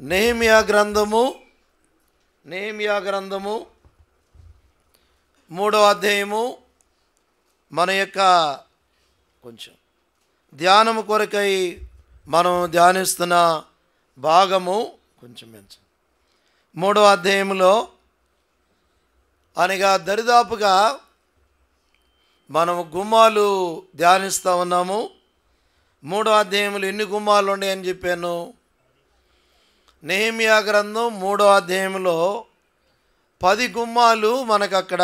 నెహెమ్యా గ్రంథము 3వ అధ్యాయము మన యొక్క కొంచెం ధ్యానము కొరకై మనం ధ్యానిస్తున్న భాగము కొంచెం 3వ అధ్యాయంలో అనగా దరిదాపుగా మనము గుమ్మాలు ధ్యానిస్తూ ఉన్నాము. 3వ అధ్యాయంలో ఎన్ని గుమ్మాలు ఉన్నాయని చెప్పాను. నెహెమ్యా గ్రంథం 3వ అధ్యాయంలో 10 గుమ్మాలు మనకు అక్కడ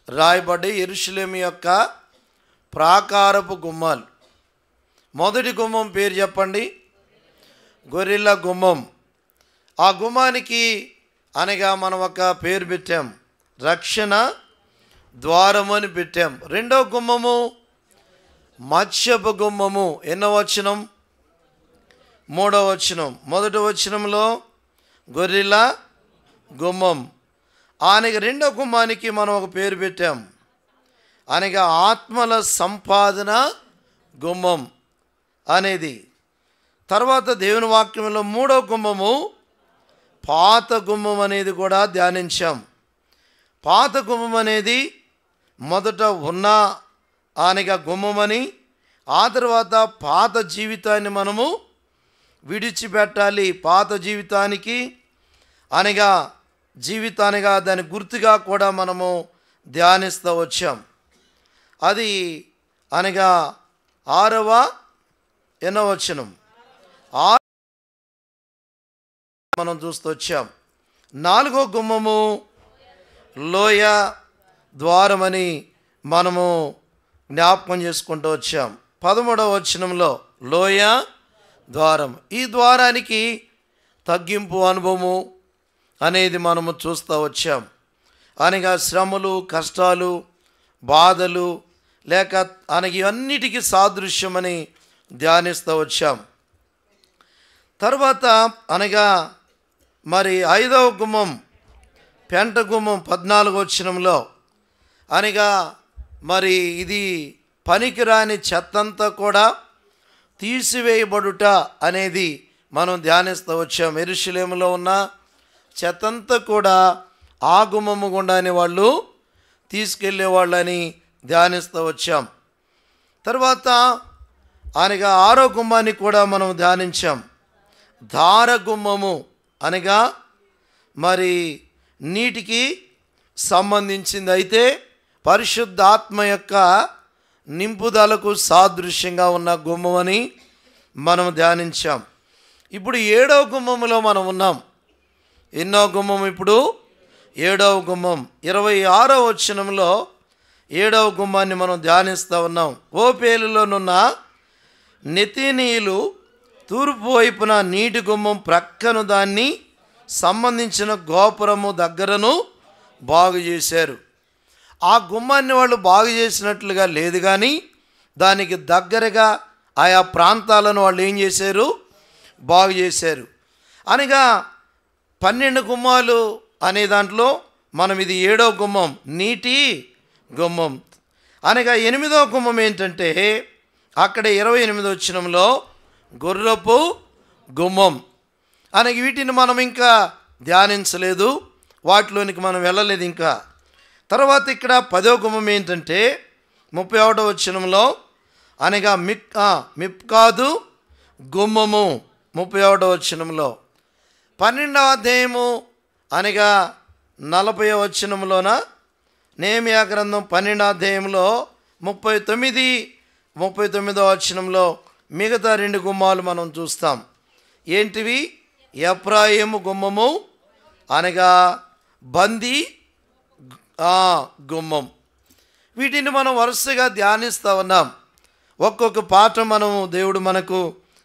రాయబడ్డాయి. యెరూషలేము యొక్క ప్రాకారపు గుమ్మాలు. మొదటి గుమ్మం పేరు చెప్పండి. గొర్రెల గుమ్మం. ఆ గుమ్మానికి అనగా మనం ఒక పేరు పెట్టాం, రక్షణ ద్వారము అని పెట్టాం. రెండో గుమ్మము మత్స్యపు గుమ్మము. ఎన్నో వచనం? 3వ వచనం. మొదటి వచనంలో గొర్రెల గుమ్మం. అనగా రెండో గుమ్మానికి మనం ఒక పేరు పెట్టాం, అనగా ఆత్మల సంపాదన గుమ్మం అనేది. తర్వాత దేవుని వాక్యంలో 3వ గుమ్మము పాత గుమ్మం అనేది కూడా ధ్యానించాం. పాత గుమ్మం అనేది మొదట ఉన్న అనగా గుమ్మమని, ఆ తర్వాత పాత జీవితాన్ని మనము విడిచిపెట్టాలి. పాత జీవితానికి అనగా జీవితానిగా దాని గుర్తుగా కూడా మనము ధ్యానిస్తూ వచ్చాం. అది అనగా 6వ ఎన్నో వచనం మనం చూస్తూ వచ్చాం. 4వ గుమ్మము లోయ ద్వారమని మనము జ్ఞాపకం చేసుకుంటూ వచ్చాం. 13వ వచనంలో లోయ ద్వారం. ఈ ద్వారానికి తగ్గింపు అనుభవము అనేది మనము చూస్తూ వచ్చాం. అనగా శ్రమలు, కష్టాలు, బాధలు లేక అనగా ఇవన్నిటికీ సాదృశ్యమని ధ్యానిస్తూ వచ్చాం. తర్వాత అనగా మరి 5వ గుమ్మం పెంట గుమ్మం 14వ వచనంలో అనగా మరి ఇది పనికిరాని చెత్తంతా కూడా తీసివేయబడుట అనేది మనం ధ్యానిస్తూ వచ్చాం. యెరూషలేములో ఉన్న చెత్తంతా కూడా ఆ గుమ్మము గుండానే వాళ్ళు తీసుకెళ్ళేవాళ్ళని ధ్యానిస్తూ వచ్చాం. తర్వాత అనగా 6వ గుమ్మాన్ని కూడా మనం ధ్యానించాం. ధార గుమ్మము అనగా మరి నీటికి సంబంధించింది, అయితే పరిశుద్ధాత్మ యొక్క నింపుదలకు సాదృశ్యంగా ఉన్న గుమ్మం అని మనం ధ్యానించాం. ఇప్పుడు 7వ గుమ్మములో మనం ఉన్నాం. ఎన్నో గుమ్మం? ఇప్పుడు 7వ గుమ్మం. 26వ వచనంలో 7వ గుమ్మాన్ని మనం ధ్యానిస్తూ ఉన్నాం. ఓపేలులోనున్న నెతీనీయులు తూర్పు వైపున నీటి గుమ్మం ప్రక్కను దాన్ని సంబంధించిన గోపురము దగ్గరను బాగు చేశారు. ఆ గుమ్మాన్ని వాళ్ళు బాగు చేసినట్లుగా లేదు, కానీ దానికి దగ్గరగా ఆయా ప్రాంతాలను వాళ్ళు ఏం చేశారు? బాగు చేశారు. అనగా 12 గుమ్మాలు అనే దాంట్లో మనం ఇది 7వ గుమ్మం, నీటి గుమ్మం. అనగా 8వ గుమ్మం ఏంటంటే అక్కడ 28వ వచనంలో గుర్రపు గుమ్మం. అనగా వీటిని మనం ఇంకా ధ్యానించలేదు, వాటిలోనికి మనం వెళ్ళలేదు ఇంకా. తర్వాత ఇక్కడ 10వ గుమ్మం ఏంటంటే 31వ వచనంలో అనగా మిప్కాదు గుమ్మము 31వ వచనంలో. 12వ అధ్యాయము అనగా 40వ వచనంలోన నెహెమ్యా గ్రంథం 12వ అధ్యాయంలో 39వ వచనంలో మిగతా 2 గుమ్మాలు మనం చూస్తాం. ఏంటివి? ఎఫ్రాయిము గుమ్మము అనగా బందీ గుమ్మం. వీటిని మనం వరుసగా ధ్యానిస్తూ ఉన్నాం. ఒక్కొక్క పాఠం మనము దేవుడు మనకు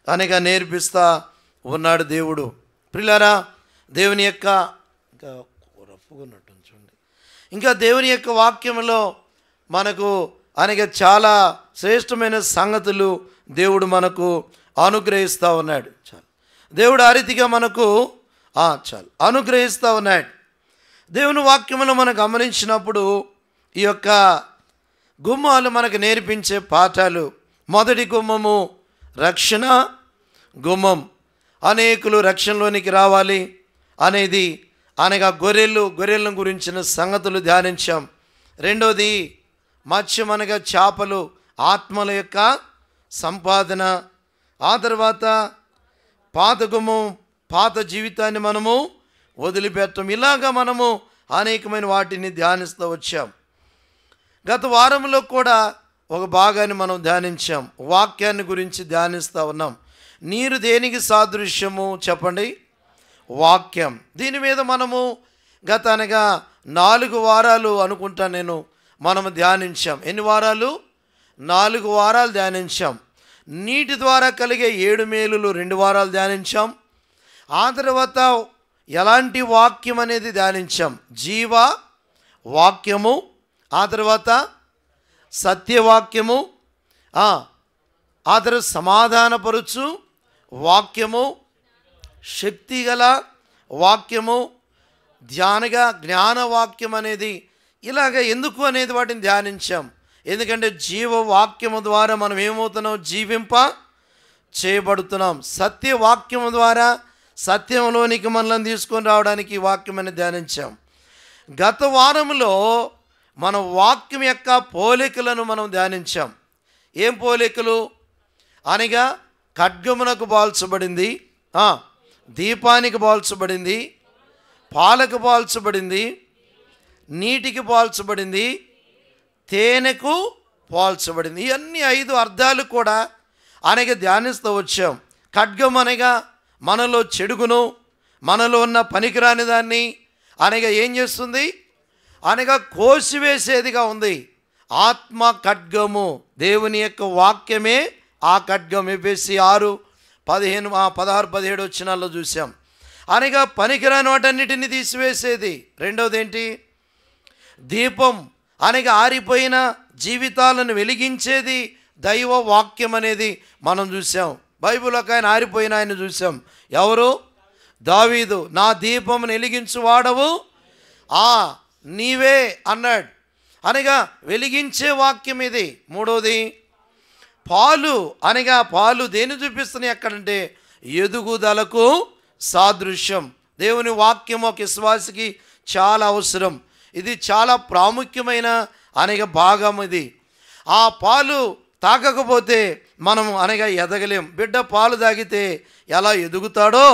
అనగా నేర్పిస్తూ ఉన్నాడు దేవుడు. ప్రియులారా, దేవుని యొక్క ఇంకా రప్పుకున్నట్టు చూడండి, ఇంకా దేవుని యొక్క వాక్యంలో మనకు అనగా చాలా శ్రేష్టమైన సంగతులు దేవుడు మనకు అనుగ్రహిస్తూ ఉన్నాడు. చాలు, దేవుడు ఆ రీతిగా మనకు అనుగ్రహిస్తూ ఉన్నాడు. దేవుని వాక్యమును మనం గమనించినప్పుడు ఈ యొక్క గుమ్మాలు మనకు నేర్పించే పాఠాలు. మొదటి గుమ్మము రక్షణ గుమ్మం. అనేకులు రక్షణలోనికి రావాలి అనేది అనగా గొర్రెలను గురించిన సంగతులు ధ్యానించాం. రెండోది మత్స్యం అనగా చేపలు, ఆత్మల యొక్క సంపాదన. ఆ తర్వాత పాత జీవితాన్ని మనము వదిలిపెట్టం. ఇలాగా మనము అనేకమైన వాటిని ధ్యానిస్తూ వచ్చాం. గత వారంలో కూడా ఒక భాగాన్ని మనం ధ్యానించాం. వాక్యాన్ని గురించి ధ్యానిస్తూ ఉన్నాం. నీరు దేనికి సాదృశ్యము చెప్పండి? వాక్యం. దీని మీద మనము గత అనగా 4 వారాలు అనుకుంటా మనము ధ్యానించాం. ఎన్ని వారాలు? 4 వారాలు ధ్యానించాం. నీటి ద్వారా కలిగే 7 మేలులు 2 వారాలు ధ్యానించాం. ఆ తర్వాత ఎలాంటి వాక్యం అనేది ధ్యానించాం? జీవ వాక్యము, ఆ తర్వాత సత్యవాక్యము, ఆ తర్వాత సమాధానపరుచు వాక్యము, శక్తిగల వాక్యము, జ్ఞానవాక్యం అనేది ఇలాగ ఎందుకు అనేది వాటిని ధ్యానించాం. ఎందుకంటే జీవవాక్యము ద్వారా మనం ఏమవుతున్నాం? జీవింప చేయబడుతున్నాం. సత్యవాక్యము ద్వారా సత్యంలోనికి మనల్ని తీసుకొని రావడానికి ఈ వాక్యం అనేది ధ్యానించాం. గత వారంలో మన వాక్యం యొక్క పోలికలను మనం ధ్యానించాం. ఏం పోలికలు అనగా ఖడ్గమునకు పోల్చబడింది, దీపానికి పోల్చబడింది, పాలకు పోల్చబడింది, నీటికి పోల్చబడింది, తేనెకు పోల్చబడింది. ఇవన్నీ 5 అర్థాలు కూడా అనగా ధ్యానిస్తూ వచ్చాం. ఖడ్గం అనగా మనలో చెడుగును, మనలో ఉన్న పనికిరాని దాన్ని అనగా ఏం చేస్తుంది? అనగా కోసివేసేదిగా ఉంది. ఆత్మ ఖడ్గము, దేవుని యొక్క వాక్యమే ఆ ఖడ్గం. ఎఫెసీ 6:16 వచనాల్లో చూసాం. అనగా పనికిరాని వాటన్నిటిని తీసివేసేది. రెండవది ఏంటి? దీపం అనగా ఆరిపోయిన జీవితాలను వెలిగించేది దైవ వాక్యం అనేది మనం చూసాం. బైబిల్ ఒక ఆయన ఆరిపోయిన ఆయన చూసాం. ఎవరు? దావీదు. నా దీపమును వెలిగించు వాడవు నీవే అన్నాడు. అనగా వెలిగించే వాక్యం ఇది. మూడవది పాలు. అనగా పాలు దేని చూపిస్తున్నాయి అక్కడంటే? ఎదుగుదలకు సాదృశ్యం. దేవుని వాక్యం ఒక విశ్వాసికి చాలా అవసరం. ఇది చాలా ప్రాముఖ్యమైన అనగా భాగం ఇది. ఆ పాలు తాగకపోతే మనం అనగా ఎదగలేం. బిడ్డ పాలు తాగితే ఎలా ఎదుగుతాడో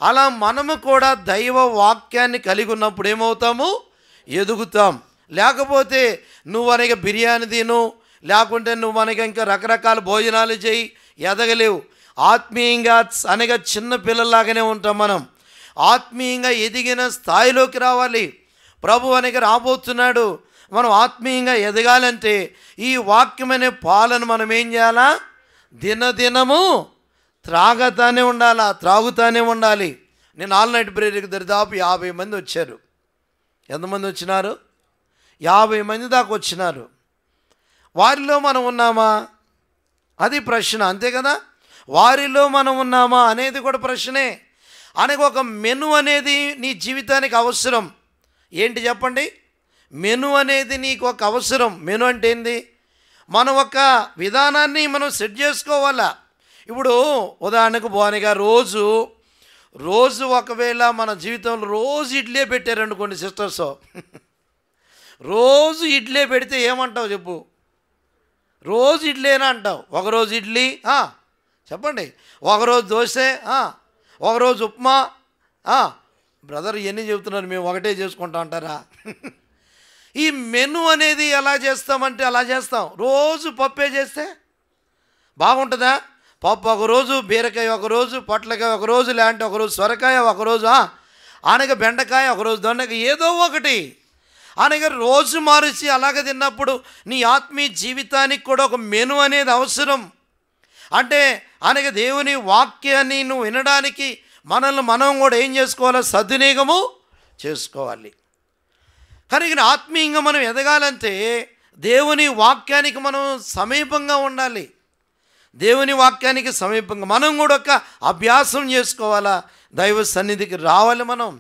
అలా మనము కూడా దైవ వాక్యాన్ని కలిగి ఉన్నప్పుడు ఏమవుతాము? ఎదుగుతాం. లేకపోతే నువ్వు అనగా బిర్యానీ తిను, లేకుంటే నువ్వు అనగా ఇంకా రకరకాల భోజనాలు చేయి, ఎదగలేవు. ఆత్మీయంగా అనగా చిన్న పిల్లల్లాగానే ఉంటాం మనం. ఆత్మీయంగా ఎదిగిన స్థాయిలోకి రావాలి. ప్రభు అనగా రాబోతున్నాడు. మనం ఆత్మీయంగా ఎదగాలంటే ఈ వాక్యం అనే పాలను మనం ఏం చేయాలా? దినదినము త్రాగుతానే ఉండాలి. నేను ఆల్ నైట్ ప్రేయర్కి దాదాపు 50 మంది వచ్చారు. ఎంతమంది వచ్చినారు? 50 మంది దాకా వచ్చినారు. వారిలో మనం ఉన్నామా? అది ప్రశ్న, అంతే కదా? వారిలో మనం ఉన్నామా అనేది కూడా ప్రశ్నే. అనగా ఒక మెను అనేది నీ జీవితానికి అవసరం. ఏంటి చెప్పండి? మెను అనేది నీకు ఒక అవసరం. మెను అంటే ఏంది? మనం ఒక విధానాన్ని మనం సెట్ చేసుకోవాలా. ఇప్పుడు ఉదాహరణకు బోనిగా రోజు ఒకవేళ మన జీవితంలో రోజు ఇడ్లీ పెట్టారనుకోండి సిస్టర్స్, రోజు ఇడ్లీ పెడితే ఏమంటావు చెప్పు? రోజు ఇడ్లీనా అంటావు. ఒకరోజు ఇడ్లీ చెప్పండి, ఒకరోజు దోశ, ఒకరోజు ఉప్మా. బ్రదర్ ఇవన్నీ చెబుతున్నారు, మేము ఒకటే చేసుకుంటా అంటారా? ఈ మెను అనేది ఎలా చేస్తామంటే అలా చేస్తాం. రోజు పప్పే చేస్తే బాగుంటుందా? పప్పు ఒకరోజు బీరకాయ, ఒకరోజు పొట్లకాయ, ఒకరోజు లేదంటే ఒకరోజు సొరకాయ, ఒకరోజు అనగా బెండకాయ, ఒకరోజు దొండకాయ, ఏదో ఒకటి అనగా రోజు మారిచి అలాగ తిన్నప్పుడు నీ ఆత్మీయ జీవితానికి కూడా ఒక మెను అనేది అవసరం. అంటే అనగా దేవుని వాక్యాన్ని నువ్వు వినడానికి మనల్ని మనం కూడా ఏం చేసుకోవాలి? సద్వినియోగము చేసుకోవాలి. కనుక ఆత్మీయంగా మనం ఎదగాలంటే దేవుని వాక్యానికి మనం సమీపంగా ఉండాలి. దేవుని వాక్యానికి సమీపంగా మనం కూడా ఒక అభ్యాసం చేసుకోవాలా. దైవ సన్నిధికి రావాలి మనం.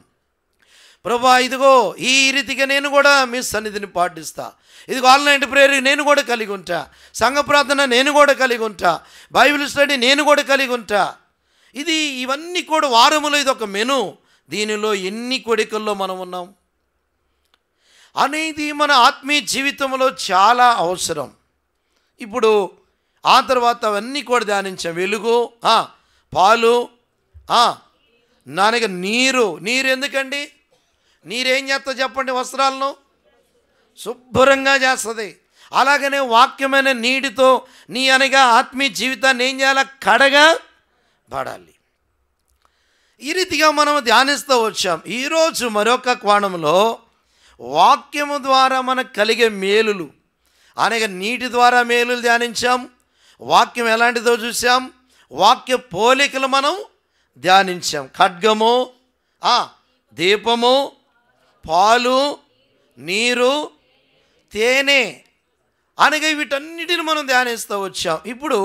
ప్రభువా ఇదిగో ఈ రీతిగా నేను కూడా మీ సన్నిధిని పాటిస్తా, ఇదిగో ఆన్లైన్ ప్రేయర్ నేను కూడా కలిగి ఉంటా, సంఘ ప్రార్థన నేను కూడా కలిగి ఉంటా, బైబిల్ స్టడీ నేను కూడా కలిగి ఉంటా. ఇవన్నీ కూడా వారములో ఇది ఒక మెను. దీనిలో ఎన్ని కోడికల్లో మనం ఉన్నాం అనేది మన ఆత్మీయ జీవితంలో చాలా అవసరం. ఇప్పుడు ఆ తర్వాత అవన్నీ కూడా ధ్యానించాం. వెలుగు, పాలు, నానగా నీరు. ఎందుకండి? నీరేం చేస్తా చెప్పండి? వస్త్రాలను శుభ్రంగా చేస్తుంది. అలాగనే వాక్యమైన నీటితో నీ అనగా ఆత్మీయ జీవితాన్ని ఏం చేయాలి? కడగబడాలి. ఈ రీతిగా మనం ధ్యానిస్తూ వచ్చాం. ఈరోజు మరొక కోణంలో వాక్యము ద్వారా మనకు కలిగే మేలులు అనగా నీటి ద్వారా మేలులు ధ్యానించాం. వాక్యం ఎలాంటిదో చూసాం. వాక్య పోలికలు మనం ధ్యానించాం. ఖడ్గము, దీపము, పాలు, నీరు, తేనె అనగా వీటన్నిటిని మనం ధ్యానిస్తూ వచ్చాం. ఇప్పుడు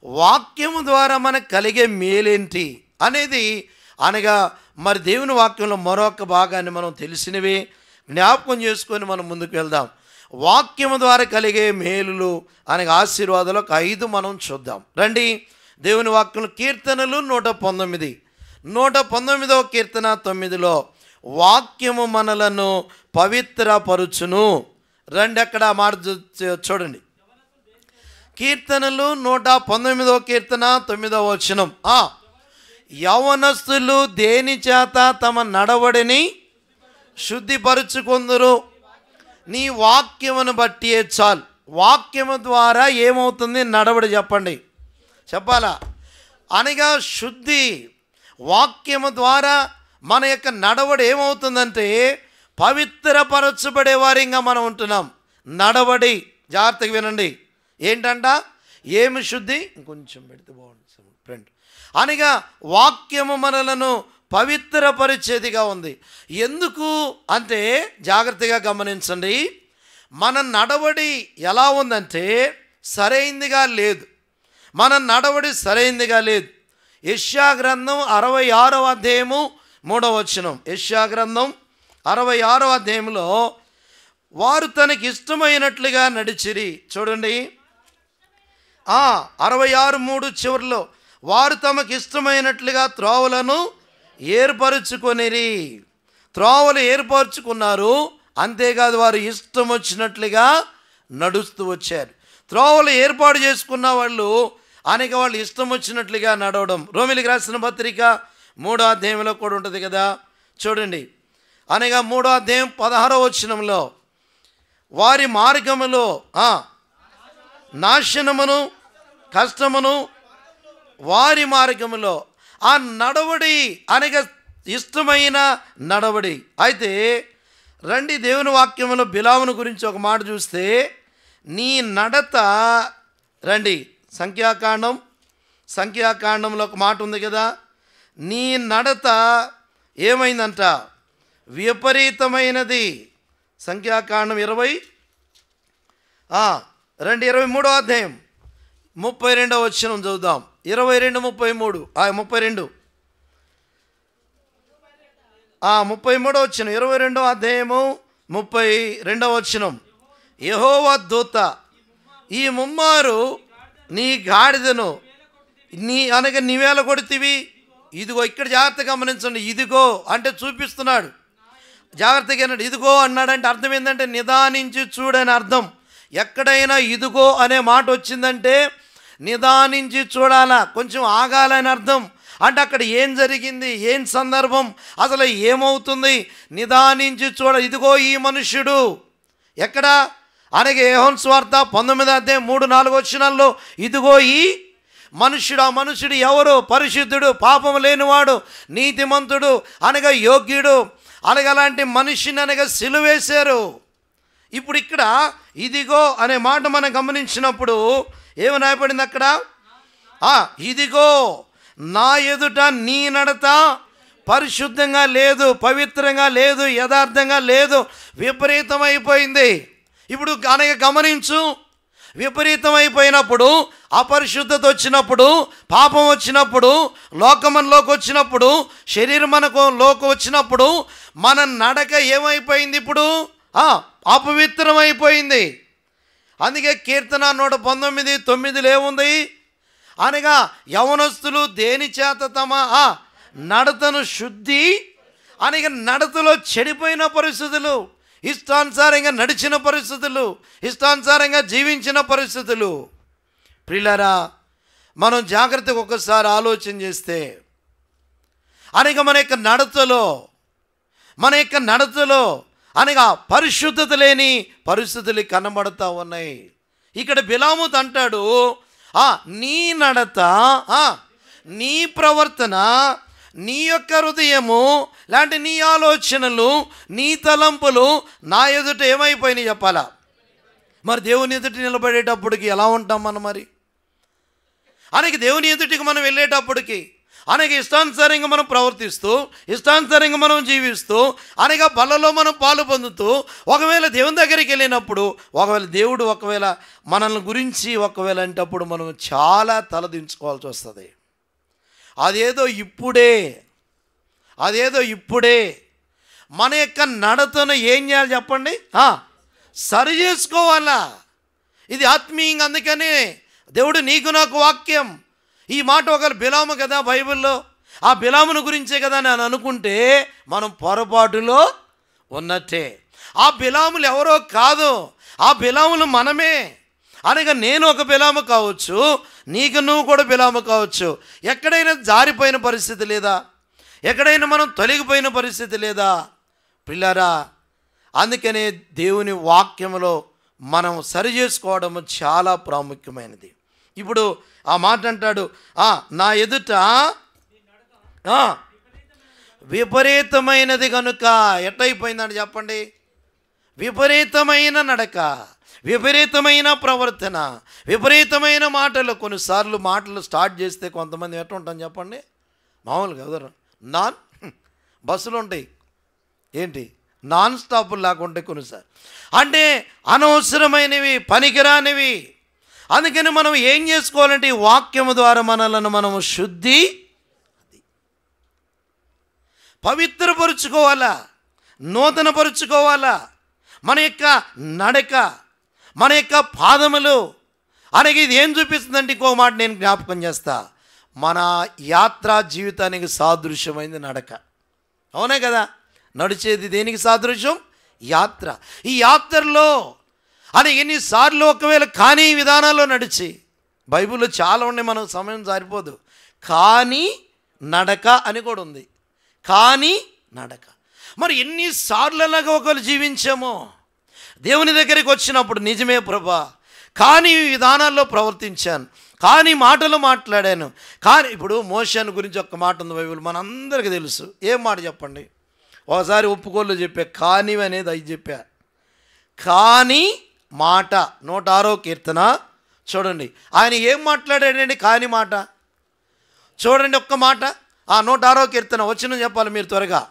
వాక్యము ద్వారా మనకు కలిగే మేలేంటి అనేది అనగా మరి దేవుని వాక్యంలో మరొక భాగాన్ని మనం తెలిసినవి జ్ఞాపకం చేసుకొని మనం ముందుకు వెళ్దాం. వాక్యము ద్వారా కలిగే మేలులు అనగా ఆశీర్వాదాలు ఒక 5 మనం చూద్దాం. రండి, దేవుని వాక్యంలో కీర్తనలు 119, 119వ కీర్తన 9లో వాక్యము మనలను పవిత్రపరుచును. రండి, అక్కడ మాట చూడండి. కీర్తనలు 119వ కీర్తన 9వ వచనం. యవనస్తులు దేని చేత తమ నడవడిని శుద్ధిపరుచుకొందురు? నీ వాక్యమును బట్టి చాలు. వాక్యము ద్వారా ఏమవుతుంది? నడవడి. చెప్పాలా? అనగా శుద్ధి. వాక్యము ద్వారా మన యొక్క నడవడి ఏమవుతుందంటే పవిత్రపరచబడే వారిగా మనం ఉంటున్నాం. నడవడి జాగ్రత్తగా వినండి. ఏంటంట? ఏమి శుద్ధి? ఇంకొంచెం పెడితే బాగుంటుంది ఫ్రెండ్. అనగా వాక్యము మనలను పవిత్రపరిచేదిగా ఉంది. ఎందుకు అంటే జాగ్రత్తగా గమనించండి. మన నడవడి ఎలా ఉందంటే సరైందిగా లేదు. మన నడవడి సరైందిగా లేదు. యెషయా గ్రంథం 66వ అధ్యాయము 3వ వచనం. యెషయా గ్రంథం 66వ అధ్యాయంలో వారు తనకి ఇష్టమైనట్లుగా నడిచిరి. చూడండి, 66:3 చివరిలో వారు తమకు ఇష్టమైనట్లుగా త్రోవలను ఏర్పరుచుకొనిరి. త్రోవలు ఏర్పరచుకున్నారు. అంతేకాదు వారు ఇష్టం వచ్చినట్లుగా నడుస్తూ వచ్చారు. త్రోవలు ఏర్పాటు చేసుకున్న వాళ్ళు అనేక వాళ్ళు ఇష్టం వచ్చినట్లుగా నడవడం. రోమిలికి రాసిన పత్రిక 3వ అధ్యాయంలో కూడా ఉంటుంది కదా. చూడండి, అనగా 3వ అధ్యాయం 16వ వచనంలో వారి మార్గములో నాశనమును కష్టమును వారి మార్గములో. ఆ నడవడి అనగా ఇష్టమైన నడవడి. అయితే రండి, దేవుని వాక్యములో బిలామును గురించి ఒక మాట చూస్తే నీ నడత. రండి, సంఖ్యాకాండంలో ఒక మాట ఉంది కదా. నీ నడత ఏమైందంట? విపరీతమైనది. సంఖ్యాకాండం 20 రండి, 23వ అధ్యాయం 32వ వచనం చదువుదాం. 22, 33, 32, 33వ వచనం. 22వ అధ్యాయము 32వ వచనం. యెహోవా దూత ఈ ముమ్మారు నీ గాడిదను అనగా నీవేళ కొడితివి. ఇదిగో, ఇక్కడ జాగ్రత్త గమనించండి. ఇదిగో అంటే చూపిస్తున్నాడు. జాగ్రత్తగా అన్నాడు. ఇదిగో అన్నాడంటే అర్థం ఏంటంటే నిదానించి చూడని అర్థం. ఎక్కడైనా ఇదిగో అనే మాట వచ్చిందంటే నిదానించి చూడాలా, కొంచెం ఆగాలని అర్థం. అంటే అక్కడ ఏం జరిగింది, ఏం సందర్భం, అసలు ఏమవుతుంది, నిదానించి చూడ. ఇదిగో ఈ మనుష్యుడు ఎక్కడ అనగా యోహాను సువార్త 19వ అధ్యాయం 3, 4 వచనాల్లో ఇదిగో ఈ మనుష్యుడు. ఆ మనుష్యుడు ఎవరు? పరిశుద్ధుడు, పాపము లేనివాడు, నీతిమంతుడు అనగా యోగ్యుడు. అనగా అలాంటి మనిషిని అనగా సిలువేశారు. ఇప్పుడు ఇక్కడ ఇదిగో అనే మాట మనం గమనించినప్పుడు ఏమి రాయబడింది అక్కడ? ఇదిగో నా ఎదుట నీ నడత పరిశుద్ధంగా లేదు, పవిత్రంగా లేదు, యథార్థంగా లేదు, విపరీతమైపోయింది. ఇప్పుడు అనగా గమనించు, విపరీతమైపోయినప్పుడు, అపరిశుద్ధత వచ్చినప్పుడు, పాపం వచ్చినప్పుడు, లోకమనలోకి వచ్చినప్పుడు, శరీరం మనలోకి వచ్చినప్పుడు మన నడక ఏమైపోయింది? ఇప్పుడు అపవిత్రమైపోయింది. అందుకే కీర్తన 119:9 ఏముంది? అనగా యవనస్తులు దేని చేత తమ నడతను శుద్ధి, అనగా నడతలో చెడిపోయిన పరిస్థితులు, ఇష్టానుసారంగా నడిచిన పరిస్థితులు, ఇష్టానుసారంగా జీవించిన పరిస్థితులు. ప్రియులారా, మనం జాగ్రత్తగా ఒక్కసారి ఆలోచన చేస్తే అనగా మన యొక్క నడతలో అనగా పరిశుద్ధత లేని పరిస్థితులు కనబడుతూ ఉన్నాయి. ఇక్కడ బిలాము అంటాడు, నీ నడత, నీ ప్రవర్తన, నీ యొక్క హృదయము లాంటి నీ ఆలోచనలు, నీ తలంపులు నా ఎదుట ఏమైపోయినాయి చెప్పాలా? మరి దేవుని ఎదుటి నిలబడేటప్పటికి ఎలా ఉంటాం మనం? మరి అనగా దేవుని ఎదుటికి మనం వెళ్ళేటప్పటికి అనగా ఇష్టానుసారంగా మనం ప్రవర్తిస్తూ, ఇష్టానుసారంగా మనం జీవిస్తూ, అనగా బలలో మనం పాలు పొందుతూ, ఒకవేళ దేవుని దగ్గరికి వెళ్ళినప్పుడు ఒకవేళ దేవుడు ఒకవేళ మనల్ని గురించి ఒకవేళ అంటప్పుడు మనం చాలా తలదించుకోవాల్సి వస్తుంది. అదేదో ఇప్పుడే మన యొక్క నడతను ఏం చేయాలి చెప్పండి? సరి చేసుకోవాలా. ఇది ఆత్మీయంగా. అందుకనే దేవుడు నీకు నాకు వాక్యం ఈ మాట ఒకరు బిలాము కదా బైబిల్లో, ఆ బిలామును గురించే కదా నేను అనుకుంటే మనం పొరపాటులో ఉన్నట్టే. ఆ బిలాములు ఎవరో కాదు, ఆ బిలాములు మనమే. అనగా నేను ఒక బిలాము కావచ్చు, నీకు నువ్వు కూడా బిలాము కావచ్చు. ఎక్కడైనా జారిపోయిన పరిస్థితి లేదా? ఎక్కడైనా మనం తొలగిపోయిన పరిస్థితి లేదా? పిల్లారా, అందుకనే దేవుని వాక్యంలో మనం సరి చేసుకోవడం చాలా ప్రాముఖ్యమైనది. ఇప్పుడు ఆ మాట అంటాడు, నా ఎదుట విపరీతమైనది కనుక. ఎట్టయిపోయిందండి చెప్పండి? విపరీతమైన నడక, విపరీతమైన ప్రవర్తన, విపరీతమైన మాటలు. కొన్నిసార్లు మాటలు స్టార్ట్ చేస్తే కొంతమంది ఎట్లా ఉంటాం చెప్పండి? మామూలుగా ఎవరు బస్సులు ఉంటాయి, ఏంటి నాన్ స్టాపులు లేకుంటే కొన్నిసార్లు అంటే అనవసరమైనవి, పనికిరానివి. అందుకని మనం ఏం చేసుకోవాలంటే ఈ వాక్యము ద్వారా మనలను మనము పవిత్రపరుచుకోవాలా, నూతనపరుచుకోవాలా. మన యొక్క నడక, మన యొక్క పాదములు అనగా ఇది ఏం చూపిస్తుందంటే, ఇంకో మాట నేను జ్ఞాపకం చేస్తా, మన యాత్రా జీవితానికి సాదృశ్యమైంది నడక. అవునే కదా? నడిచేది దేనికి సాదృశ్యం? యాత్ర. ఈ యాత్రలో అని ఎన్నిసార్లు ఒకవేళ కానీ విధానాల్లో నడిచి, బైబిల్లో చాలా ఉన్నాయి, మనకు సమయం సరిపోదు. కానీ నడక అని కూడా ఉంది. కానీ నడక. మరి ఎన్నిసార్లు అలాగా ఒకవేళ జీవించామో దేవుని దగ్గరికి వచ్చినప్పుడు, నిజమే ప్రభా, కానీ విధానాల్లో ప్రవర్తించాను, కానీ మాటలు మాట్లాడాను, కానీ ఇప్పుడు మోషేను గురించి ఒక్క మాట ఉంది బైబిల్, మనందరికీ తెలుసు. ఏం మాట చెప్పండి? ఒకసారి ఒప్పుకోళ్ళు చెప్పా, కానీ అనేది అవి చెప్పా. కానీ మాట 106వ కీర్తన చూడండి, ఆయన ఏం మాట్లాడాడండి? కానీ మాట చూడండి, ఒక్క మాట. 106వ కీర్తన వచ్చిన చెప్పాలి మీరు త్వరగా.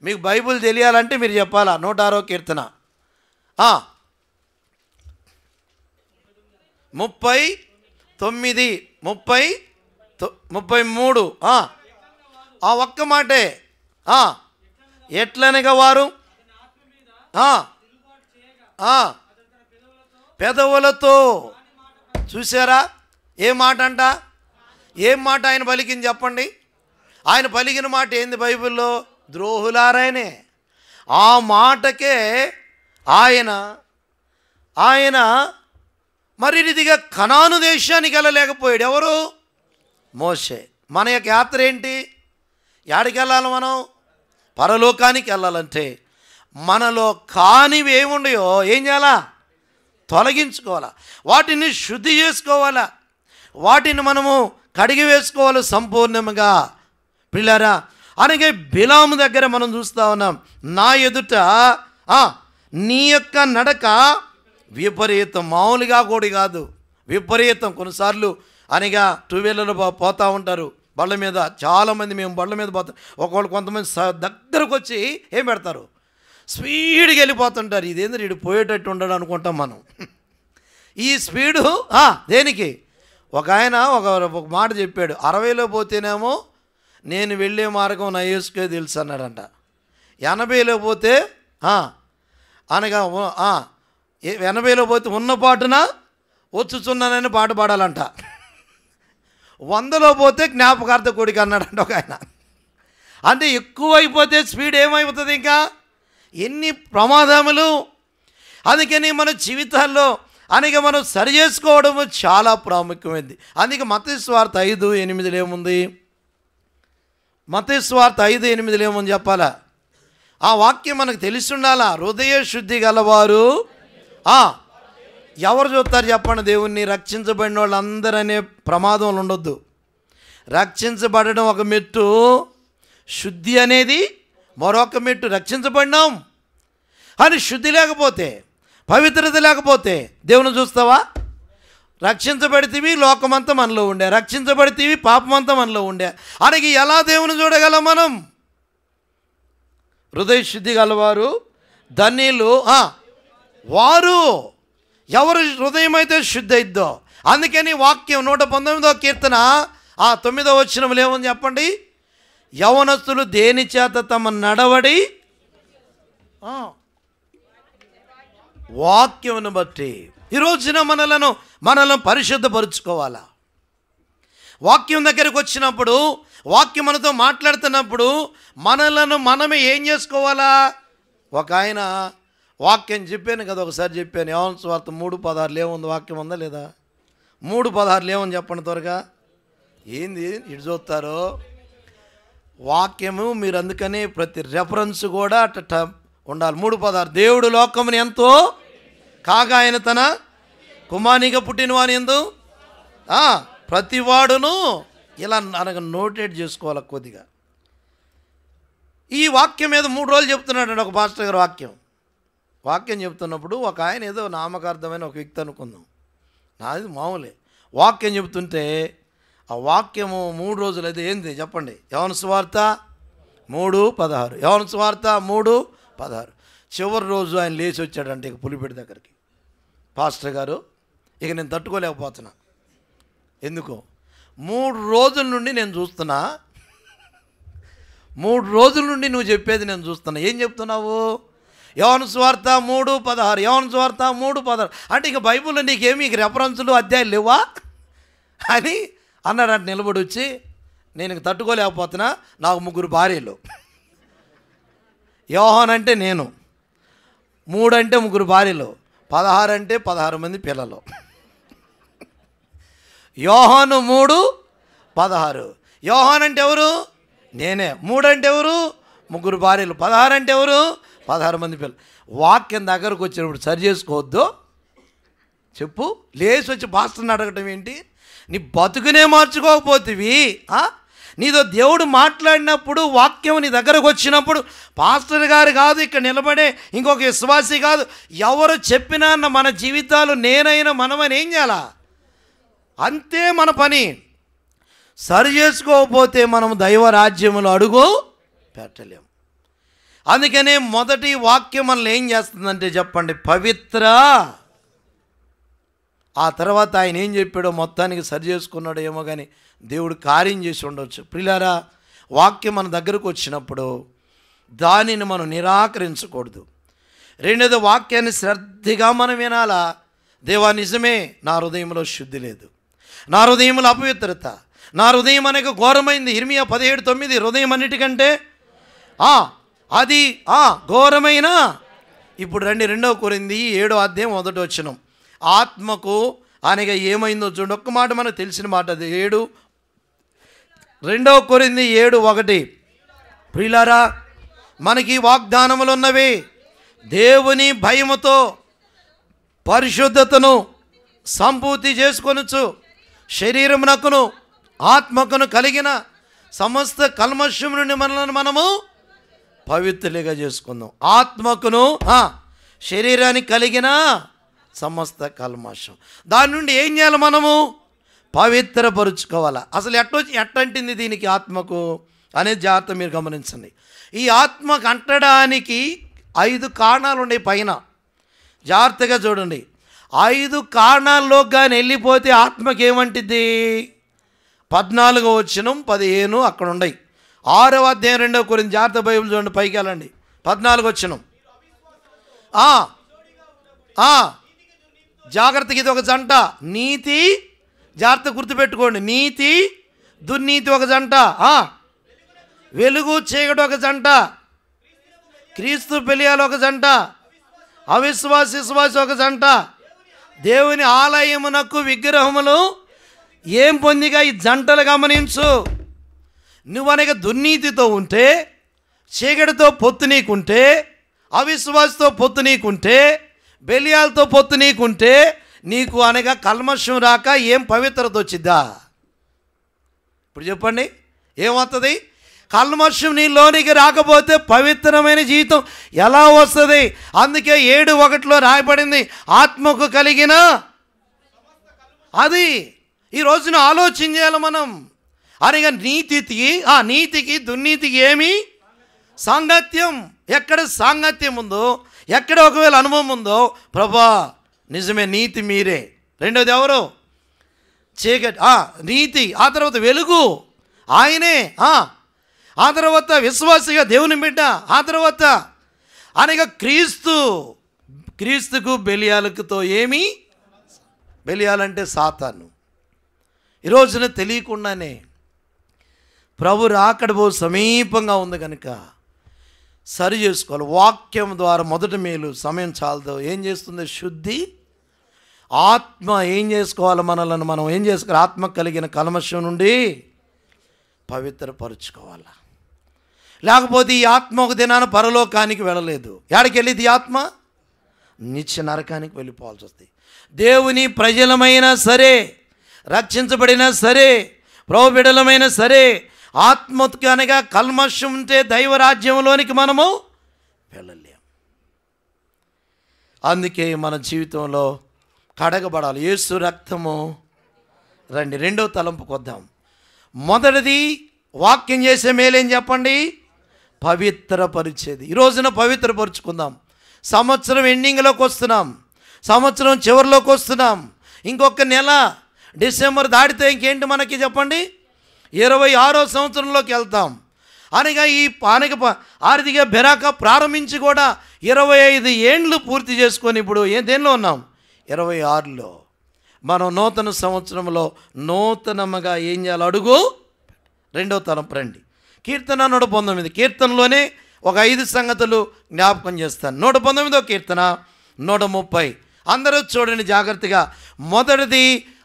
మీకు బైబిల్ తెలియాలంటే మీరు చెప్పాలా? 106వ కీర్తన 39, 33 ఆ ఒక్క మాటే. ఎట్లనగా వారు పెదవులతో. చూసారా ఏం మాట అంట? ఏం మాట ఆయన పలికింది చెప్పండి? ఆయన పలికిన మాట ఏంది బైబిల్లో? ద్రోహులారాయనే. ఆ మాటకే ఆయన మరి ఇదిగా కనాను దేశానికి వెళ్ళలేకపోయాడు. ఎవరు? మోషే. మన యొక్క యాత్ర ఏంటి? యాడికి వెళ్ళాలి మనం? పరలోకానికి వెళ్ళాలంటే మనలో కానివి ఏముండయో ఏం చేయాలా? తొలగించుకోవాలా, వాటిని శుద్ధి చేసుకోవాలా, వాటిని మనము కడిగి వేసుకోవాలి సంపూర్ణంగా. పిల్లారా, అలాగే బిలాము దగ్గర మనం చూస్తూ ఉన్నాం, నా ఎదుట నీ యొక్క నడక విపరీతం, మామూలుగా కూడా కాదు, విపరీతం. కొన్నిసార్లు అనగా 2 వీలర్లో పోతూ ఉంటారు బళ్ళ మీద. చాలామంది మేము బళ్ళ మీద పోతాం. ఒకవేళ కొంతమంది దగ్గరకు వచ్చి ఏం పెడతారు? స్పీడ్గా వెళ్ళిపోతుంటారు. ఇదేంద్ర ఇటు పోయేటట్టు ఉండడు అనుకుంటాం మనం. ఈ స్పీడు దేనికి? ఒక ఆయన ఒక మాట చెప్పాడు, 60లో పోతేనేమో నేను వెళ్ళే మార్గం నా యేసుకే తెలుసు అన్నాడంట. 80లో పోతే అనగా 80లో పోతే ఉన్న పాటున వచ్చుచున్నానని పాట పాడాలంట. 100లో పోతే జ్ఞాపకార్థ కోడిక అన్నాడంట ఒక ఆయన. అంటే ఎక్కువైపోతే స్పీడ్ ఏమైపోతుంది, ఇంకా ఎన్ని ప్రమాదములు. అందుకని మన జీవితాల్లో అందుకే మనం సరి చేసుకోవడము చాలా ప్రాముఖ్యమైనది. అందుకే మత్తయి సువార్త 5:8 ఏముంది? మత్తయి సువార్త 5:8 ఏముంది చెప్పాలా? ఆ వాక్యం మనకు తెలిసి ఉండాలా. హృదయ శుద్ధి గలవారు ఎవరు చూస్తారు చెప్పండి దేవుణ్ణి? రక్షించబడిన వాళ్ళందరూ అనే ప్రమాదంలో ఉండొద్దు. రక్షించబడడం ఒక మెట్టు, శుద్ధి అనేది మరొక మెట్టు. రక్షించబడినాం అని శుద్ధి లేకపోతే, పవిత్రత లేకపోతే దేవుని చూస్తావా? రక్షించబడితేవి లోకమంతా మనలో ఉండే, రక్షించబడితేవి పాపమంతా మనలో ఉండే. అలాగే ఎలా దేవుని చూడగలం మనం? హృదయ శుద్ధి గలవారు ధన్యులు వారు. ఎవరు హృదయం అయితే శుద్ధి అయిద్దో. అందుకని వాక్యం 119వ కీర్తన 9వ వచనంలో ఏముంది చెప్పండి? యవనస్తులు దేని చేత తమ నడవడి వాక్యమును బట్టి. ఈ రోజున మనలను పరిశుద్ధపరుచుకోవాలా. వాక్యం దగ్గరికి వచ్చినప్పుడు, వాక్యం మనతో మాట్లాడుతున్నప్పుడు మనమే ఏం చేసుకోవాలా? ఒక ఆయన వాక్యం చెప్పాను కదా, ఒకసారి చెప్పాను. యోహాను సువార్త 3:16 ఏముంది? వాక్యం ఉందా లేదా? 3:16 ఏముంది చెప్పండి త్వరగా. ఏంది ఇటు చూస్తారో? వాక్యము మీరు అందుకని ప్రతి రెఫరెన్స్ కూడా అట్ట ఉండాలి. 3:16 దేవుడు లోకముని ఎంతో కాగా ఆయన తన కుమారునిగా పుట్టిన వాని యందు ప్రతివాడును ఇలా అనగా నోటేట్ చేసుకోవాలి కొద్దిగా. ఈ వాక్యం మీద 3 రోజులు చెప్తున్నాడు ఒక పాస్టర్ గారు. వాక్యం చెప్తున్నప్పుడు ఒక ఆయన ఏదో నామకార్థమైన ఒక వ్యక్తి అనుకుందాం, నాది మామూలే. వాక్యం చెప్తుంటే ఆ వాక్యము 3 రోజులు అయితే ఏంది చెప్పండి? యోహాను సువార్త 3:16, యోహాను సువార్త 3:16. చివరి రోజు ఆయన లేచి వచ్చాడంటే ఇక పులిపెడి దగ్గరికి, పాస్టర్ గారు ఇక నేను తట్టుకోలేకపోతున్నా. ఎందుకో 3 రోజుల నుండి నేను చూస్తున్నా, 3 రోజుల నుండి నువ్వు చెప్పేది నేను చూస్తున్నా. ఏం చెప్తున్నావు? యోహాను సువార్త 3:16, యోహాను సువార్త 3:16. అంటే ఇక బైబిల్లో నీకేమి రెఫరెన్సులు అధ్యాయాలు లేవా అని అన్నాడంట. నిలబడి వచ్చి, నేను ఇక తట్టుకోలేకపోతున్నా, నాకు 3 భార్యలు. యోహాను అంటే నేను, 3 అంటే 3 భార్యలు, 16 అంటే 16 మంది పిల్లలు. యోహాను 3:16. యోహాను అంటే ఎవరు? నేనే. 3 అంటే ఎవరు? 3 భార్యలు. 16 అంటే ఎవరు? 16 మంది పిల్లలు. వాక్యం దగ్గరకు వచ్చినప్పుడు సరి చేసుకోవద్దు చెప్పు. లేచి వచ్చి పాస్టర్ని అడగటం ఏంటి? నీ బతుకునే మార్చుకోకపోతేవి. నీతో దేవుడు మాట్లాడినప్పుడు, వాక్యం నీ దగ్గరకు వచ్చినప్పుడు పాస్టర్ గారు కాదు, ఇక్కడ నిలబడే ఇంకొక విశ్వాసి కాదు, ఎవరు చెప్పినా మన జీవితాలు నేనైనా మనమని ఏం చేయాలా? అంతే మన పని. సరి చేసుకోకపోతే మనం దైవరాజ్యములు అడుగు పెట్టలేం. అందుకనే మొదటి వాక్యం మనల్ని ఏం చేస్తుందంటే చెప్పండి, పవిత్ర. ఆ తర్వాత ఆయన ఏం చెప్పాడో మొత్తానికి సరి చేసుకున్నాడో ఏమో కానీ దేవుడు కార్యం చేసి ఉండవచ్చు. ప్రియులారా, వాక్యం మన దగ్గరకు వచ్చినప్పుడు దానిని మనం నిరాకరించకూడదు. రెండోది, వాక్యాన్ని శ్రద్ధగా మనం వినాలా. దేవా నిజమే, నా హృదయంలో శుద్ధి లేదు, నా హృదయంలో అపవిత్రత, నా హృదయం అనేక ఘోరమైంది. ఇర్మియా 17:9 హృదయం అన్నిటికంటే అది ఘోరమైన. ఇప్పుడు రండి 2 కొరింథీ 7:1 ఆత్మకు అనగా ఏమైందో చూడండి. ఒక్క మాట మనకు తెలిసిన మాట అది. 2 కొరింథీ 7:1 ప్రియులారా, మనకి వాగ్దానములు ఉన్నవి. దేవుని భయముతో పరిశుద్ధతను సంపూర్తి చేసుకొనొచ్చు, శరీరమునకును ఆత్మకును కలిగిన సమస్త కల్మషం నుండి మనము పవిత్రులుగా చేసుకుందాం. ఆత్మకును శరీరానికి కలిగిన సమస్త కల్మషం, దాని నుండి ఏం చేయాలి? మనము పవిత్రపరుచుకోవాలా. అసలు ఎట్టంటింది దీనికి ఆత్మకు అనేది జాగ్రత్త మీరు గమనించండి. ఈ ఆత్మకు అంటడానికి 5 కారణాలు ఉన్నాయి పైన. జాగ్రత్తగా చూడండి. 5 కారణాల్లో కానీ వెళ్ళిపోతే ఆత్మకి ఏమంటిద్ది? 14వ వచనం 15 అక్కడ ఉన్నాయి. 6వ అధ్యాయం 2 కొరింథీ, జాగ్రత్త బైబిల్ చూడండి, పైకి వెళ్ళండి. 14వ వచనం. జాగ్రత్తగా ఇది ఒక జంట. నీతి జాగ్రత్త గుర్తుపెట్టుకోండి. నీతి దుర్నీతి ఒక జంట, వెలుగు చీకటి ఒక జంట, క్రీస్తు బెలియాలు ఒక జంట, అవిశ్వాసి విశ్వాసి ఒక జంట, దేవుని ఆలయమునకు విగ్రహములు ఏం పొందిగా ఈ జంటలు గమనించు. నువ్వు అనగా దుర్నీతితో ఉంటే, చీకటితో పొత్తు నీకుంటే, అవిశ్వాసతో పొత్తు నీకుంటే, బెలియాలతో పొత్తు నీకుంటే, నీకు అనగా కల్మషం రాక ఏం పవిత్రత వచ్చిద్దా? ఇప్పుడు చెప్పండి, ఏమవుతుంది? కల్మషం నీలోనికి రాకపోతే పవిత్రమైన జీవితం ఎలా వస్తుంది? అందుకే 7:1 రాయబడింది, ఆత్మకు కలిగిన అది. ఈ రోజున ఆలోచన చేయాలి మనం. అనగా నీతికి దుర్నీతికి ఏమి సాంగత్యం? ఎక్కడ సాంగత్యం ఉందో, ఎక్కడ ఒకవేళ అనుభవం ఉందో, ప్రభా నిజమే నీతి మీరే. రెండోది ఎవరు? చీకటి, నీతి. ఆ తర్వాత వెలుగు ఆయనే. ఆ తర్వాత విశ్వాసిగా దేవుని బిడ్డ. ఆ తర్వాత అనగా క్రీస్తుకు బెలియాలకుతో ఏమి? బెలియాలంటే సాతాను. ఈ రోజున తెలియకుండానే ప్రభు రాకడ సమీపంగా ఉంది కనుక సరి చేసుకోవాలి. వాక్యం ద్వారా మొదటి మేలు. సమయం చాలదు. ఏం చేస్తుంది? శుద్ధి. ఆత్మ ఏం చేసుకోవాలి? మనలను మనం ఏం చేసుకోవాలి? ఆత్మ కలిగిన కల్మషం నుండి పవిత్రపరుచుకోవాలి. లేకపోతే ఈ ఆత్మ ఒక దినాన పరలోకానికి వెళ్ళలేదు. ఎక్కడికి వెళ్ళేది? ఆత్మ నిత్య నరకానికి వెళ్ళిపోవాల్సి వస్తుంది. దేవుని ప్రజలమైనా సరే, రక్షించబడినా సరే, ప్రభు బిడ్డలమైనా సరే, ఆత్మకి అనగా కల్మషం ఉంటే దైవరాజ్యంలోనికి మనము వెళ్ళలేం. అందుకే మన జీవితంలో కడగబడాలి. యేసు రక్తము. రండి రెండో తలంపుకు వద్దాం. మొదటిది వాక్యం చేసే మేలేం చెప్పండి? పవిత్రపరిచేది. ఈ రోజున పవిత్రపరుచుకుందాం. సంవత్సరం ఎండింగ్లోకి వస్తున్నాం, సంవత్సరం చివరిలోకి వస్తున్నాం. ఇంకొక నెల డిసెంబర్ దాటితే ఇంకేంటి మనకి చెప్పండి? 26వ సంవత్సరంలోకి వెళ్తాం. అనగా ఈ ఆర్థిక బెరాక ప్రారంభించి కూడా 25 ఏండ్లు పూర్తి చేసుకొని ఇప్పుడు దేనిలో ఉన్నాం? 26లో. మనం నూతన సంవత్సరంలో నూతనముగా ఏం చేయాలి? అడుగు. రెండో తలంపు రండి. కీర్తన 119. కీర్తనలోనే ఒక 5 సంగతులు జ్ఞాపకం చేస్తాను. 119వ కీర్తన 130. అందరూ చూడండి జాగ్రత్తగా. మొదటిది,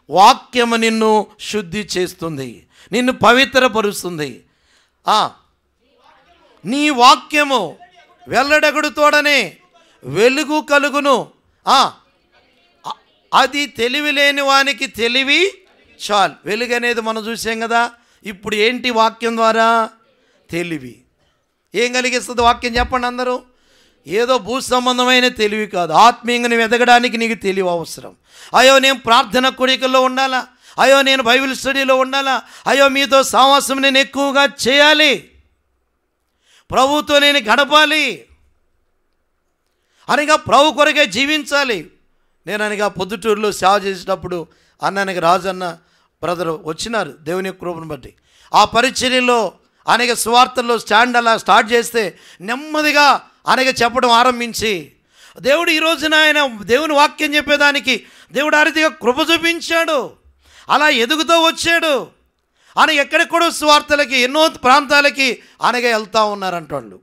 వాక్యము నిన్ను శుద్ధి చేస్తుంది, నిన్ను పవిత్రపరుస్తుంది. నీ వాక్యము వెల్లడగుడు తోడనే వెలుగు కలుగును. అది తెలివి లేని వానికి తెలివి చాలు. వెలుగు అనేది మనం చూసాం కదా. ఇప్పుడు ఏంటి? వాక్యం ద్వారా తెలివి. ఏం కలిగిస్తుంది వాక్యం చెప్పండి అందరూ? ఏదో భూ సంబంధమైన తెలివి కాదు. ఆత్మీయంగా నువ్వు ఎదగడానికి నీకు తెలివి అవసరం. అయ్యో నేను ప్రార్థన కోడికల్లో ఉండాలా, అయ్యో నేను బైబిల్ స్టడీలో ఉండాలా, అయ్యో మీతో సావాసం నేను ఎక్కువగా చేయాలి, ప్రభుతో నేను గడపాలి, అనగా ప్రభు కొరకే జీవించాలి. నేను అనగా పొద్దుటూరులో సేవ చేసేటప్పుడు అన్నకి రాజన్న బ్రదరు వచ్చినారు దేవుని కృపను బట్టి. ఆ పరిచర్యలో అనేక సువార్తల్లో అలా స్టార్ట్ చేస్తే నెమ్మదిగా అనగా చెప్పడం ఆరంభించి దేవుడు ఈ రోజున ఆయన దేవుని వాక్యం చెప్పేదానికి దేవుడు ఆ రీతిగా కృప చూపించాడు. అలా ఎదుగుతూ వచ్చాడు. ఆయన ఎక్కడెక్కడో సువార్తలకి ఎన్నో ప్రాంతాలకి అనగా వెళ్తూ ఉన్నారంట వాళ్ళు.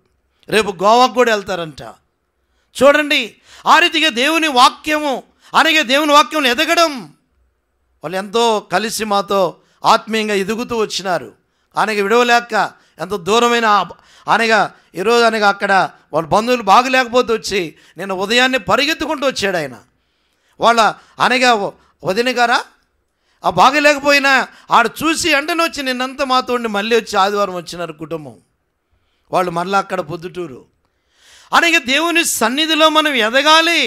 రేపు గోవాకు కూడా వెళ్తారంట. చూడండి ఆ రీతిగా దేవుని వాక్యము అనగా దేవుని వాక్యం ఎదగడం. వాళ్ళు ఎంతో కలిసి మాతో ఆత్మీయంగా ఎదుగుతూ వచ్చినారు. అనగా విడవలేక ఎంతో దూరమైన అనగా ఈరోజు అనగా అక్కడ వాళ్ళ బంధువులు బాగలేకపోతే వచ్చి నేను ఉదయాన్నే పరిగెత్తుకుంటూ వచ్చాడు ఆయన. వాళ్ళ అనగా వదిన గారా ఆ బాగలేకపోయినా ఆడ చూసి వెంటనే వచ్చి నిన్నంతా మాతో ఉండి మళ్ళీ వచ్చి ఆదివారం వచ్చినారు కుటుంబం. వాళ్ళు మళ్ళీ అక్కడ పొద్దుటూరు. అనగా దేవుని సన్నిధిలో మనం ఎదగాలి.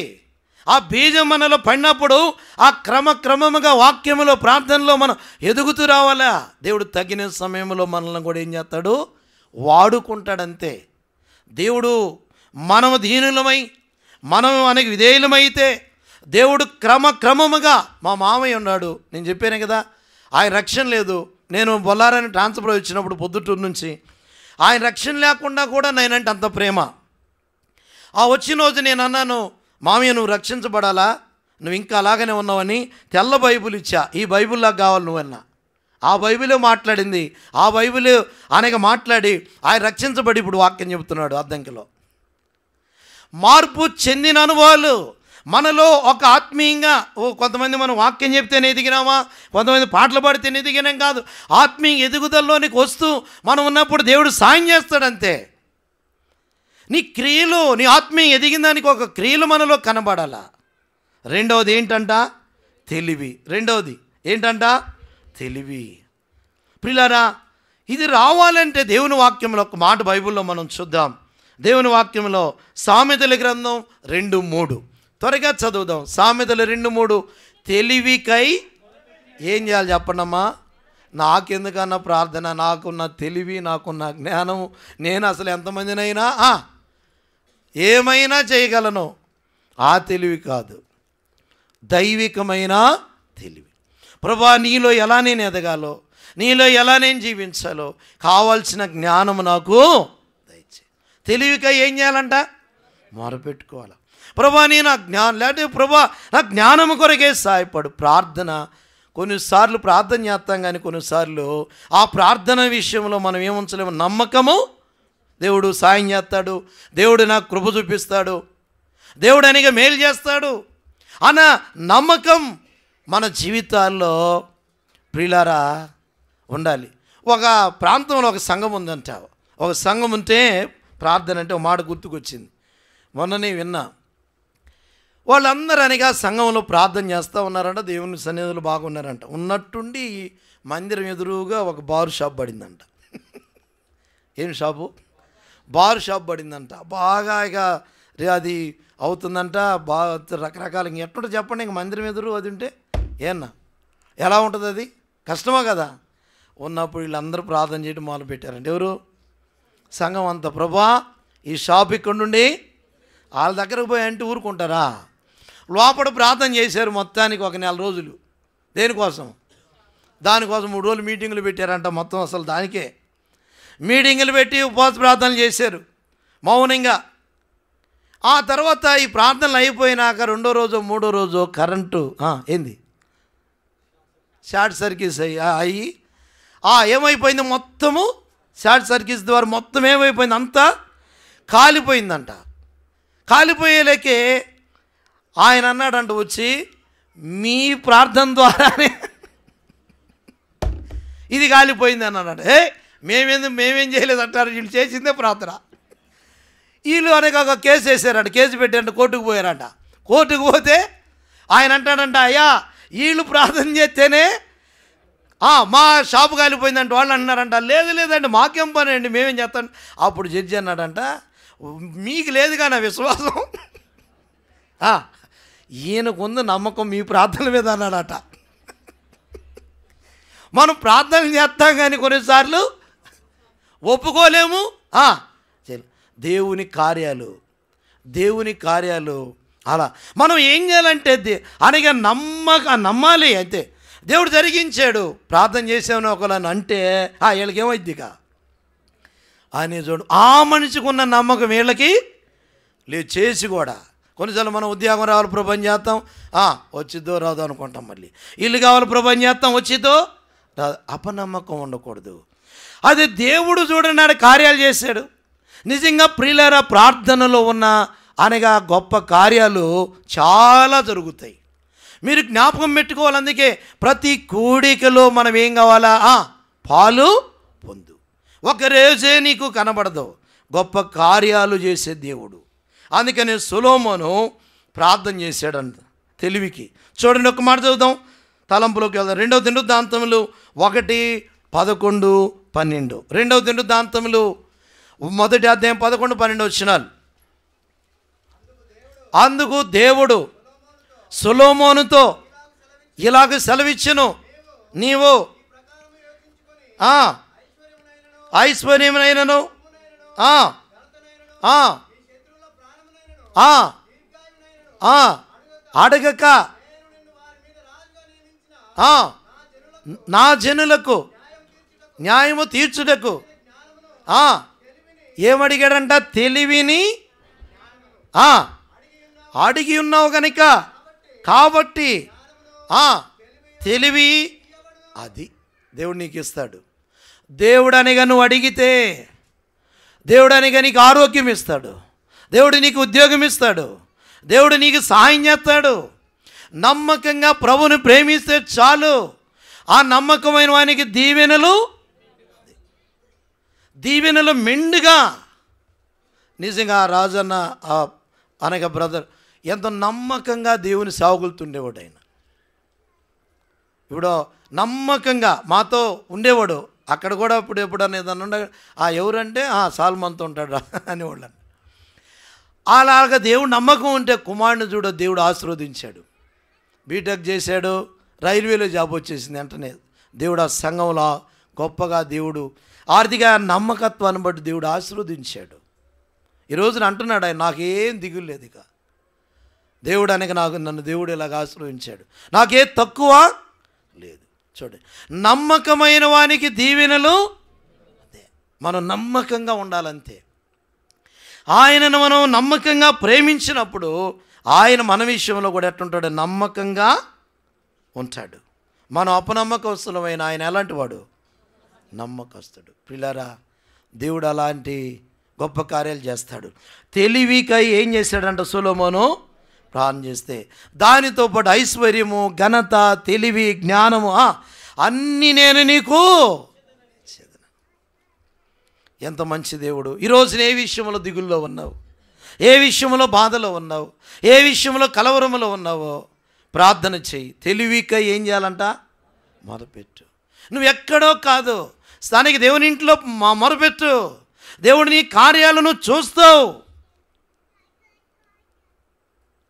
ఆ బీజం మనలో పడినప్పుడు ఆ క్రమక్రమముగా వాక్యములో ప్రార్థనలో మనం ఎదుగుతూ రావాలా. దేవుడు తగిన సమయంలో మనల్ని కూడా ఏం చేస్తాడు? వాడుకుంటాడంతే. దేవుడు మనము దీనులమై మనము అనగా విధేయులమైతే దేవుడు క్రమముగా మా మామయ్య ఉన్నాడు, నేను చెప్పాను కదా, ఆయన రక్షణ లేదు. నేను బొల్లారాన్ని ట్రాన్స్ఫర్ వచ్చినప్పుడు పొద్దుటూరు నుంచి ఆయన రక్షణ లేకుండా కూడా నేనంటే అంత ప్రేమ. ఆ వచ్చిన రోజు నేను అన్నాను, మామయ్య నువ్వు రక్షించబడాలా, నువ్వు ఇంకా అలాగనే ఉన్నావని తెల్ల బైబిల్ ఇచ్చా, ఈ బైబిల్లా కావాలి నువ్వన్నా. ఆ బైబిలే మాట్లాడింది, ఆ బైబిల్ అనేక మాట్లాడి ఆయన రక్షించబడి ఇప్పుడు వాక్యం చెబుతున్నాడు అద్దంకిలో. మార్పు చెందిన అనుభవాలు మనలో ఒక ఆత్మీయంగా కొంతమంది మనం వాక్యం చెప్తేనే ఎదిగినామా, కొంతమంది పాటలు పాడితేనే ఎదిగినాం కాదు. ఆత్మీయ ఎదుగుదలలోనికి వస్తూ మనం ఉన్నప్పుడు దేవుడు సాయం చేస్తాడంతే. నీ క్రియలు, నీ ఆత్మీయ ఎదిగిన దానికి ఒక క్రియలు మనలో కనబడాలా. రెండవది ఏంటంట? తెలివి. రెండవది ఏంటంట? తెలివి. ప్రియులారా, ఇది రావాలంటే దేవుని వాక్యంలో ఒక మాట బైబిల్లో మనం చూద్దాం. దేవుని వాక్యంలో సామెతల గ్రంథం 2:3 త్వరగా చదువుదాం. సామెతలు 2:3. తెలివికై ఏం చేయాలి చెప్పండమ్మా? నాకెందుకన్నా ప్రార్థన, నాకున్న తెలివి, నాకున్న జ్ఞానము, నేను అసలు ఎంతమందినైనా ఏమైనా చేయగలను. ఆ తెలివి కాదు, దైవికమైన తెలివి. ప్రభా, నీలో ఎలా నేను ఎదగాలో, నీలో ఎలా నేను జీవించాలో కావాల్సిన జ్ఞానము నాకు దయచే. తెలివికై ఏం చేయాలంట? మొరపెట్టుకోవాలి. ప్రభా, నీ నా జ్ఞానం, లేకపోతే ప్రభా నా జ్ఞానము కొరకే సహాయపడు. ప్రార్థన, కొన్నిసార్లు ప్రార్థన చేస్తాం కానీ కొన్నిసార్లు ఆ ప్రార్థన విషయంలో మనం ఏముంచలేము. నమ్మకము, దేవుడు సాయం చేస్తాడు, దేవుడు నాకు కృప చూపిస్తాడు, దేవుడు అనేక మేలు చేస్తాడు అన్న నమ్మకం మన జీవితాల్లో ప్రియులారా ఉండాలి. ఒక ప్రాంతంలో ఒక సంఘం ఉందంట. ఒక సంఘం ఉంటే ప్రార్థన అంటే ఒక మాట గుర్తుకొచ్చింది, మొన్ననే విన్నా. వాళ్ళందరూ అనగా సంఘంలో ప్రార్థన చేస్తూ ఉన్నారంట, దేవుని సన్నిధిలో బాగున్నారంట. ఉన్నట్టుండి మందిరం ఎదురుగా ఒక బారు షాప్ పడిందంట. ఏం షాపు? బారు షాప్ పడిందంట. బాగా ఇక అది అవుతుందంట. బాగా రకరకాల ఎట్లా చెప్పండి, ఇంక మందిరం ఎదురు అది ఉంటే ఏమన్నా ఎలా ఉంటుంది? అది కష్టమా కదా. ఉన్నప్పుడు వీళ్ళందరూ ప్రార్థన చేయడం మొదలు పెట్టారంట. ఎవరు? సంఘం అంతా. ప్రభా, ఈ షాప్ ఇక్కడ నుండి వాళ్ళ దగ్గరకు పోయి అంటే ఊరుకుంటారా? లోపల ప్రార్థన చేశారు మొత్తానికి ఒక 4 రోజులు. దేనికోసం? దానికోసం 3 రోజులు మీటింగులు పెట్టారంట. మొత్తం అసలు దానికే మీటింగులు పెట్టి ఉపవాస ప్రార్థనలు చేశారు మౌనంగా. ఆ తర్వాత ఈ ప్రార్థనలు అయిపోయినాక 2వ రోజు 3వ రోజు కరెంటు ఏంది షార్ట్ సర్క్యూట్ అయ్యి ఏమైపోయింది, మొత్తము షార్ట్ సర్క్యూట్ ద్వారా మొత్తం ఏమైపోయింది, అంతా కాలిపోయిందంట. కాలిపోయేలేకే ఆయన అన్నాడంట వచ్చి, మీ ప్రార్థన ద్వారానే ఇది కాలిపోయింది అన్నాడంట. మేమేం చేయలేదు అంటారు, వీళ్ళు చేసిందే ప్రార్థన. వీళ్ళు అనేక ఒక కేసు వేసారంట. కేసు పెట్టారంట, కోర్టుకు పోయారంట. కోర్టుకు పోతే ఆయన అంటాడంట, అయ్యా వీళ్ళు ప్రార్థన చేస్తేనే మా షాపు కాలిపోయిందంట. వాళ్ళు అంటున్నారంట, లేదండి మాకేం పని అండి, మేమేం చేస్తాం. అప్పుడు జడ్జి అన్నాడంట, మీకు లేదు కానీ విశ్వాసం, ఈయనకుంది నమ్మకం మీ ప్రార్థన మీద అన్నాడట. మనం ప్రార్థన చేస్తాం కానీ కొన్నిసార్లు ఒప్పుకోలేము. దేవుని కార్యాలు అలా మనం ఏం చేయాలంటే అనగా నమ్మాలి అంతే. దేవుడు జరిగించాడు, ప్రార్థన చేసామని ఒకళ్ళని అంటే వీళ్ళకేమైద్దిక అని చూడు. ఆ మనిషికి ఉన్న నమ్మకం వీళ్ళకి లేదు. చేసి కూడా కొన్నిసార్లు మనం ఉద్యోగం రావాలి ప్రభు చేస్తాం, వచ్చిద్దో రాదో అనుకుంటాం. మళ్ళీ ఇల్లు కావాలి ప్రభు చేస్తాం, వచ్చిద్దో రాదు. అపనమ్మకం ఉండకూడదు. అది దేవుడు చూడనాడు కార్యాలు చేశాడు. నిజంగా ప్రియులారా, ప్రార్థనలో ఉన్న అనగా గొప్ప కార్యాలు చాలా జరుగుతాయి. మీరు జ్ఞాపకం పెట్టుకోవాలి. అందుకే ప్రతి కూడికలో మనం ఏం కావాలా? పాలు పొందు. ఒకరోజే నీకు కనబడదు, గొప్ప కార్యాలు చేసే దేవుడు. అందుకని సొలొమోను ప్రార్థన చేశాడంట తెలివికి. చూడండి, ఒక మాట చదువుదాం, తలంపులోకి వెళ్దాం. 2వ దినవృత్తాంతములు 1:11-12. 2వ దినవృత్తాంతములు 1వ అధ్యాయం 11-12 వచనాలు. అందుకు దేవుడు సొలొమోనుతో ఇలాగ సెలవిచ్చెను, నీవు ఐశ్వర్యమునైనను అడగక నా జనులకు న్యాయము తీర్చుటకు ఏమడిగాడంట? తెలివిని అడిగి ఉన్నావు కనుక కాబట్టి తెలివి అది దేవుడు నీకు ఇస్తాడు. దేవుడు అనగా నువ్వు అడిగితే, దేవుడు అనగా నీకు ఆరోగ్యం ఇస్తాడు, దేవుడు నీకు ఉద్యోగం ఇస్తాడు, దేవుడు నీకు సహాయం చేస్తాడు. నమ్మకంగా ప్రభువుని ప్రేమిస్తే చాలు. ఆ నమ్మకమైన వానికి దీవెనలు మెండుగా. నిజంగా రాజన్న అనగా బ్రదర్ ఎంతో నమ్మకంగా దేవుని సేవకులుతుండేవాడు. ఆయన ఇప్పుడు నమ్మకంగా మాతో ఉండేవాడు. అక్కడ కూడా ఇప్పుడు ఎప్పుడన్నా ఏదన్నా ఉండ ఎవరంటే సాల్మన్తో ఉంటాడు అనేవాళ్ళు. అలాగా దేవుడు నమ్మకం ఉంటే కుమారుని చూడ దేవుడు ఆశీర్వదించాడు. బీటెక్ చేశాడు, రైల్వేలో జాబ్ వచ్చేసింది. వెంటనే దేవుడు ఆ సంఘంలో గొప్పగా దేవుడు ఆర్థిక నమ్మకత్వాన్ని బట్టి దేవుడు ఆశీర్వదించాడు. ఈరోజున అంటున్నాడు ఆయన, నాకేం దిగులు లేదు, ఇక దేవుడు అనగా నన్ను దేవుడు ఇలాగ ఆశీర్వదించాడు, నాకే తక్కువ లేదు. చూడండి, నమ్మకమైన వానికి దీవెనలు. అదే మనం నమ్మకంగా ఉండాలంతే. ఆయనను మనం నమ్మకంగా ప్రేమించినప్పుడు ఆయన మన విషయంలో కూడా ఎట్లుంటాడు? నమ్మకంగా ఉంటాడు. మనం అపనమ్మకస్తులమైన ఆయన ఎలాంటి వాడు? నమ్మకస్తుడు. పిల్లరా, దేవుడు అలాంటి గొప్ప కార్యాలు చేస్తాడు. తెలివికై ఏం చేశాడంట సొలొమోను? ప్రార్థన చేస్తే దానితో పాటు ఐశ్వర్యము, ఘనత, తెలివి, జ్ఞానము అన్నీ నేను నీకు. ఎంత మంచి దేవుడు. ఈరోజున ఏ విషయంలో దిగుల్లో ఉన్నావు, ఏ విషయంలో బాధలో ఉన్నావు, ఏ విషయంలో కలవరములో ఉన్నావో ప్రార్థన చెయ్యి. తెలివికై ఏం చేయాలంట? మొరపెట్టు. నువ్వు ఎక్కడో కాదు, స్థానిక దేవుని ఇంట్లో మొరపెట్టు. దేవుడు నీ కార్యాలను చూస్తావు.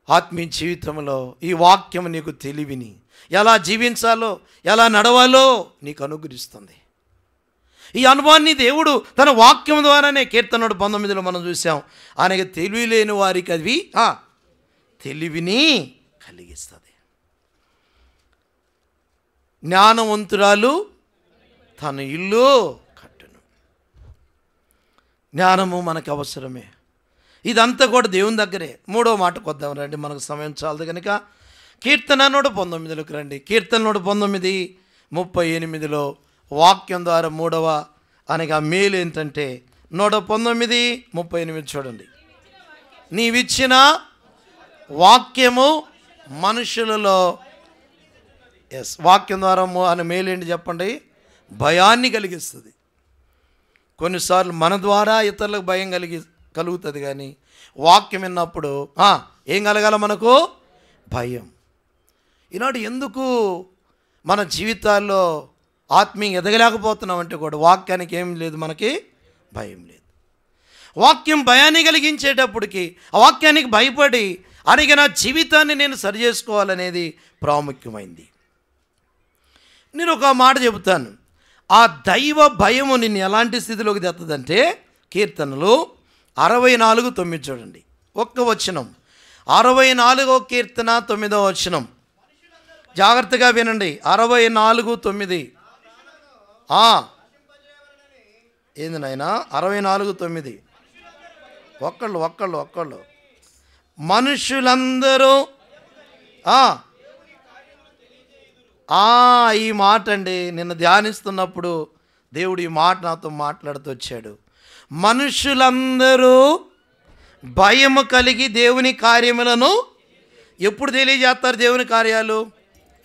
ఆత్మీయ జీవితంలో ఈ వాక్యం నీకు తెలివిని, ఎలా జీవించాలో, ఎలా నడవాలో నీకు అనుగ్రహిస్తుంది. ఈ అనుభవాన్ని దేవుడు తన వాక్యం ద్వారానే కీర్తన 19లో మనం చూసాం. ఆయనకి తెలివి లేని వారికి అది తెలివిని కలిగిస్తుంది. జ్ఞానవంతురాలు తన ఇల్లు కట్టును. జ్ఞానము మనకు అవసరమే. ఇదంతా కూడా దేవుని దగ్గరే. 3వ మాటకు వద్దాం రండి, మనకు సమయం చాలదు కనుక. కీర్తన 119లోకి రండి. కీర్తన 119:38లో వాక్యం ద్వారా 3వ అనగా మేలు ఏంటంటే 119:38 చూడండి. నీవిచ్చిన వాక్యము మనుషులలో, వాక్యం ద్వారా అని మేలు ఏంటి చెప్పండి? భయాన్ని కలిగిస్తుంది. కొన్నిసార్లు మన ద్వారా ఇతరులకు భయం కలుగుతుంది, కానీ వాక్యం విన్నప్పుడు ఏం కలగాల మనకు? భయం. ఈనాడు ఎందుకు మన జీవితాల్లో ఆత్మీయంగా ఎదగలేకపోతున్నామంటే కూడా వాక్యానికి ఏం లేదు, మనకి భయం లేదు. వాక్యం భయాన్ని కలిగించేటప్పటికి ఆ వాక్యానికి భయపడి అలాగే నా జీవితాన్ని నేను సరి చేసుకోవాలనేది ప్రాముఖ్యమైంది. నేను ఒక మాట చెబుతాను. ఆ దైవ భయము నిన్ను ఎలాంటి స్థితిలోకి తెస్తుందంటే కీర్తనలు 64:9 చూడండి. ఒక్క వచనం, 64వ కీర్తన 9వ వచనం. జాగ్రత్తగా వినండి. 64:9. ఏంది నాయనా? 64:9. ఒక్కళ్ళు మనుషులందరూ ఈ మాట అండి. నిన్న ధ్యానిస్తున్నప్పుడు దేవుడు ఈ మాట నాతో మాట్లాడుతూ వచ్చాడు. మనుషులందరూ భయము కలిగి దేవుని కార్యములను ఎప్పుడు తెలియజేస్తారు? దేవుని కార్యాలు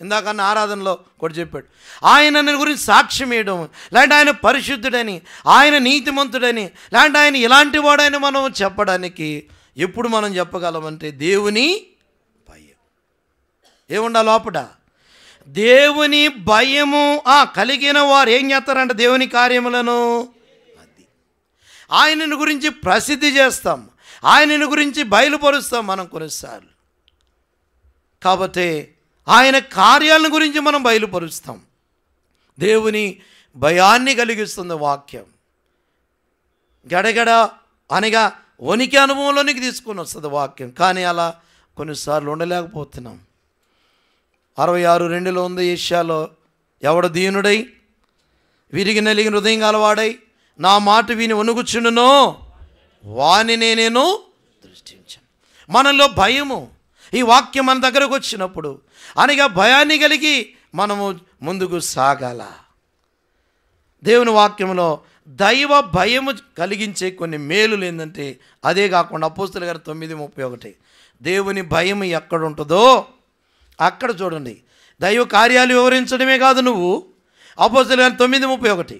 ఇందాకన్న ఆరాధనలో కూడా చెప్పాడు. ఆయన గురించి సాక్ష్యం ఇవ్వడం, లేదంటే ఆయన పరిశుద్ధుడని, ఆయన నీతిమంతుడని, లేదంటే ఆయన ఇలాంటి వాడని మనం చెప్పడానికి ఎప్పుడు మనం చెప్పగలమంటే దేవుని భయం ఏముండా లోపల. దేవుని భయము కలిగిన వారు ఏం చేస్తారంటే దేవుని కార్యములను, అది ఆయనను గురించి ప్రసిద్ధి చేస్తాం, ఆయనను గురించి బయలుపరుస్తాం మనం కొన్నిసార్లు. కాబట్టి ఆయన కార్యాలను గురించి మనం బయలుపరుస్తాం. దేవుని భయాన్ని కలిగిస్తుంది వాక్యం. గడగడ అనగా వణికి అనుభవంలోనికి తీసుకొని వస్తుంది వాక్యం. కానీ అలా కొన్నిసార్లు ఉండలేకపోతున్నాం. 66:2 ఉంది యెషయాలో, ఎవడు దీనుడై విరిగి నలిగిన హృదయం గలవాడై నా మాట విని వణుకుచుండునో వానినే నేను దృష్టించాను. మనలో భయము ఈ వాక్యం మన దగ్గరకు వచ్చినప్పుడు అనగా భయాన్ని కలిగి మనము ముందుకు సాగాల. దేవుని వాక్యంలో దైవ భయము కలిగించే కొన్ని మేలులు ఏంటంటే అదే కాకుండా అపోస్తలుల గారు 9:31 దేవుని భయం ఎక్కడ ఉంటుందో అక్కడ చూడండి. దైవ కార్యాలు వివరించడమే కాదు నువ్వు. అపోస్తలుల గారు 9:31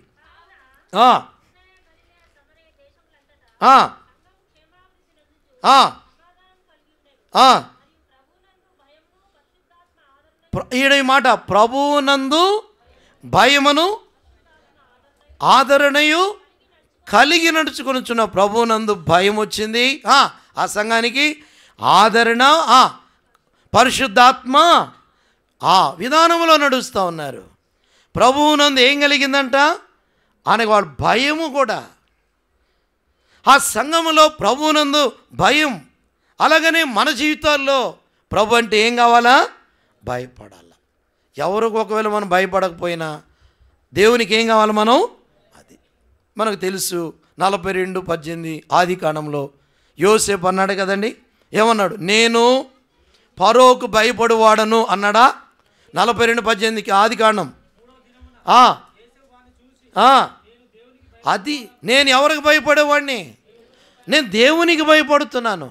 ఈడ ఈ మాట, ప్రభువునందు భయమును ఆదరణయు కలిగి నడుచుకొనుచున్న. ప్రభువునందు భయం వచ్చింది, ఆ సంఘానికి ఆదరణ, పరిశుద్ధాత్మ ఆ విధానంలో నడుస్తూ ఉన్నారు. ప్రభువునందు ఏం కలిగిందంట అనగా వాడు భయము కూడా. ఆ సంఘములో ప్రభువునందు భయం. అలాగనే మన జీవితాల్లో ప్రభు అంటే ఏం కావాలా? భయపడాల. ఎవరికి ఒకవేళ మనం భయపడకపోయినా దేవునికి ఏం కావాలి? మనం అది మనకు తెలుసు. 42:18 ఆది కాండంలో యోసేపు అన్నాడు కదండి. ఏమన్నాడు? నేను ఫరోకు భయపడువాడను అన్నాడా? 42:18 ఆది కాండం. అది నేను ఎవరికి భయపడేవాడిని? నేను దేవునికి భయపడుతున్నాను.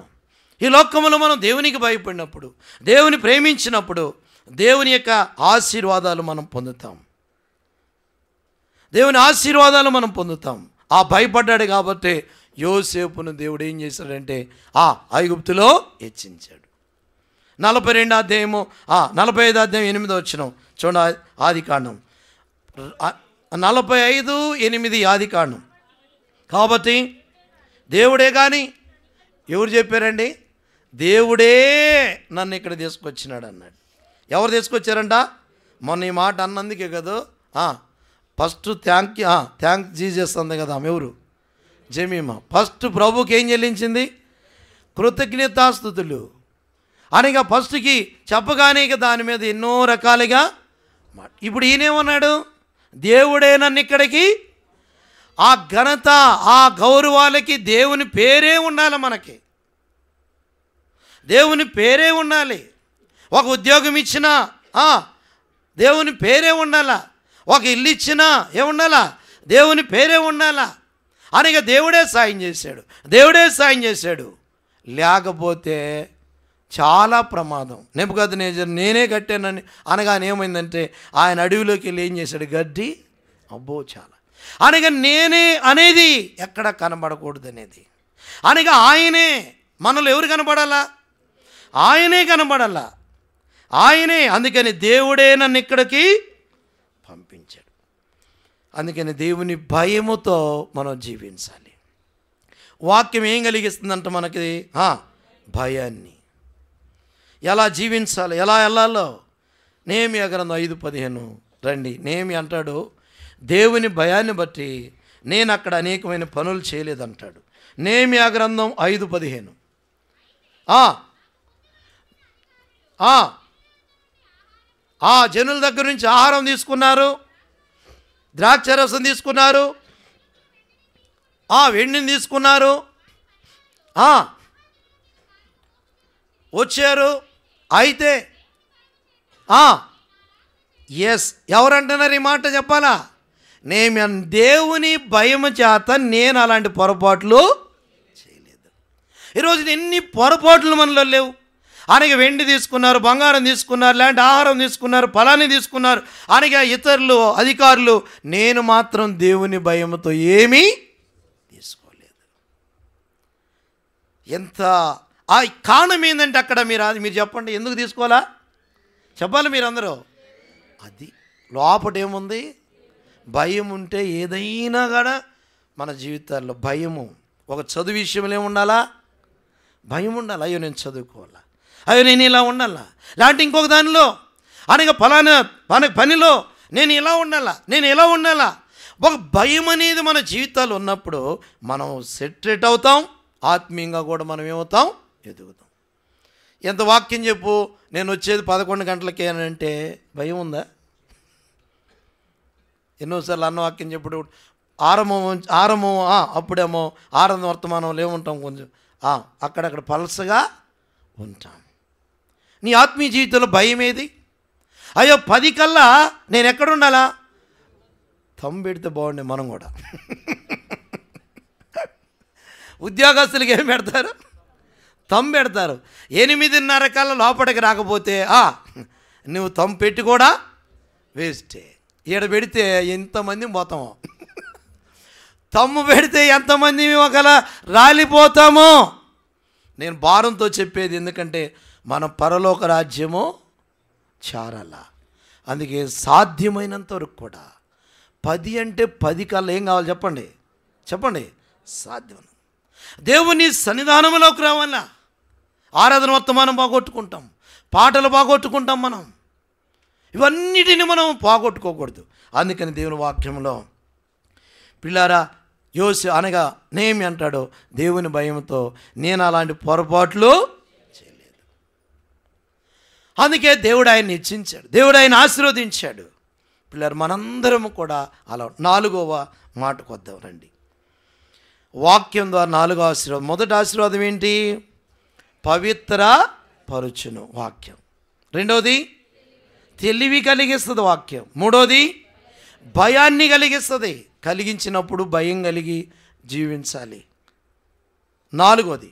ఈ లోకంలో మనం దేవునికి భయపడినప్పుడు, దేవుని ప్రేమించినప్పుడు దేవుని యొక్క ఆశీర్వాదాలు మనం పొందుతాం. దేవుని ఆశీర్వాదాలు మనం పొందుతాం. ఆ భయపడ్డాడు కాబట్టి యోసేపును దేవుడు ఏం చేశాడంటే ఐగుప్తులో హెచ్చించాడు. 42వ అధ్యాయము 45వ అధ్యాయం 8వ వచనం చూడండి. ఆది కాండం 45:8 ఆది కాండం. కాబట్టి దేవుడే కానీ ఎవరు చెప్పారండి? దేవుడే నన్ను ఇక్కడ తీసుకొచ్చినాడు అన్నాడు. ఎవరు తీసుకొచ్చారంట? మొన్న ఈ మాట అన్నందుకే కదా ఫస్ట్ థ్యాంక్ జీసస్ అంది కదా. ఎవరు? జమీమా. ఫస్ట్ ప్రభుకి ఏం చెల్లించింది? కృతజ్ఞతాస్తుతులు అనగా ఫస్ట్కి చెప్పగానే దాని మీద ఎన్నో రకాలుగా. ఇప్పుడు ఈయనేమన్నాడు? దేవుడే నన్ను ఇక్కడికి. ఆ ఘనత, ఆ గౌరవాలకి దేవుని పేరే ఉండాలి. మనకి దేవుని పేరే ఉండాలి. ఒక ఉద్యోగం ఇచ్చినా దేవుని పేరే ఉండాలా. ఒక ఇల్లు ఇచ్చినా ఏముండాలా? దేవుని పేరే ఉండాలా. అనగా దేవుడే సాయం చేశాడు, దేవుడే సాయం చేశాడు. లేకపోతే చాలా ప్రమాదం. నెబుకద్నెజరు నేనే కట్టానని అనగానే ఏమైందంటే ఆయన అడవిలోకి వెళ్ళి ఏం చేశాడు? గడ్డి. అబ్బో చాలా. అనగా నేనే అనేది ఎక్కడ కనబడకూడదు అనేది. అనగా ఆయనే. మనలో ఎవరు కనబడాలా? ఆయనే కనబడాలా, ఆయనే. అందుకని దేవుడే నన్ను ఇక్కడికి పంపించాడు. అందుకని దేవుని భయముతో మనం జీవించాలి. వాక్యం ఏం కలిగిస్తుందంట మనకి? భయాన్ని. ఎలా జీవించాలి, ఎలా వెళ్ళాలో నెహెమ్యా గ్రంథం 5:15 రండి. నెహెమ్యా అంటాడు, దేవుని భయాన్ని బట్టి నేను అక్కడ అనేకమైన పనులు చేయలేదంటాడు. నెహెమ్యా గ్రంథం 5:15. జనుల దగ్గర నుంచి ఆహారం తీసుకున్నారు, ద్రాక్షరసం తీసుకున్నారు, వెండిని తీసుకున్నారు, వచ్చారు. అయితే ఎవరంటున్నారు ఈ మాట చెప్పాలా? నేను దేవుని భయము చేత నేను అలాంటి పొరపాట్లు చేయలేదు. ఈరోజు ఎన్ని పొరపాట్లు మనలో లేవు. అనగా వెండి తీసుకున్నారు, బంగారం తీసుకున్నారు, లాంటి ఆహారం తీసుకున్నారు, ఫలాన్ని తీసుకున్నారు. అనగా ఇతరులు, అధికారులు. నేను మాత్రం దేవుని భయముతో ఏమీ తీసుకోలేదు. ఎంత ఆ కారణం ఏంటంటే అక్కడ మీరు చెప్పండి, ఎందుకు తీసుకోవాలా? చెప్పాలి మీరందరూ. అది లోపట ఏముంది? భయం ఉంటే ఏదైనా కూడా మన జీవితాల్లో భయము. ఒక చదువు విషయంలో ఏముండాలా? భయం ఉండాలి. అయ్యో నేను చదువుకోవాలా, అయ్యో నేను ఇలా ఉండాలా, లాంటి ఇంకొక దానిలో అనగా ఫలానా పనిలో నేను ఇలా ఉండాలా, నేను ఎలా ఉండాలా. ఒక భయం అనేది మన జీవితాలు ఉన్నప్పుడు మనం సెటరేట్ అవుతాం. ఆత్మీయంగా కూడా మనం ఏమవుతాం? ఎదుగుతాం. ఎంత వాక్యం చెప్పు, నేను వచ్చేది 11 గంటలకే అని అంటే భయం ఉందా? ఎన్నోసార్లు అన్న వాక్యం చెప్పుడు ఆరంభం అప్పుడేమో ఆరంభ వర్తమానంలో ఏముంటాం, కొంచెం అక్కడక్కడ పలసగా ఉంటాం. నీ ఆత్మీయ జీవితంలో భయం ఏది? అయ్యో 10 కల్లా నేను ఎక్కడుండాలా? థంబ్ పెడితే బాగుండే మనం కూడా. ఉద్యోగస్తులకి ఏం పెడతారు? థంబ్ పెడతారు. 8:30 కల్లా లోపలికి రాకపోతే నువ్వు థంబ్ పెట్టి కూడా వేస్టే. ఈడ పెడితే ఎంతమంది పోతామో, థంబ్ పెడితే ఎంతమంది ఒకలా రాలిపోతామో. నేను భారంతో చెప్పేది, ఎందుకంటే మన పరలోక రాజ్యము చారాల. అందుకే సాధ్యమైనంత వరకు కూడా 10 అంటే 10 కల్లా ఏం కావాలి చెప్పండి? సాధ్యం. దేవుని సన్నిధానంలోకి రావాలా? ఆరాధన వర్తమానం బాగొట్టుకుంటాం, పాటలు బాగొట్టుకుంటాం. మనం ఇవన్నిటిని మనం బాగొట్టుకోకూడదు. అందుకని దేవుని వాక్యంలో పిల్లారా అనగా నేమి అంటాడు, దేవుని భయంతో నేను అలాంటి పొరపాట్లు చేయలేదు. అందుకే దేవుడు ఆయన్ని హెచ్చించాడు, దేవుడు ఆయన ఆశీర్వదించాడు. పిల్లలు మనందరము కూడా అలా 4వ మాటకు వద్దాం రండి. వాక్యం ద్వారా 4వ ఆశీర్వాదం. మొదటి ఆశీర్వాదం ఏంటి? పవిత్ర పరుచును వాక్యం. రెండవది తెలివి కలిగిస్తుంది వాక్యం. మూడవది భయాన్ని కలిగిస్తుంది. కలిగించినప్పుడు భయం కలిగి జీవించాలి. 4వది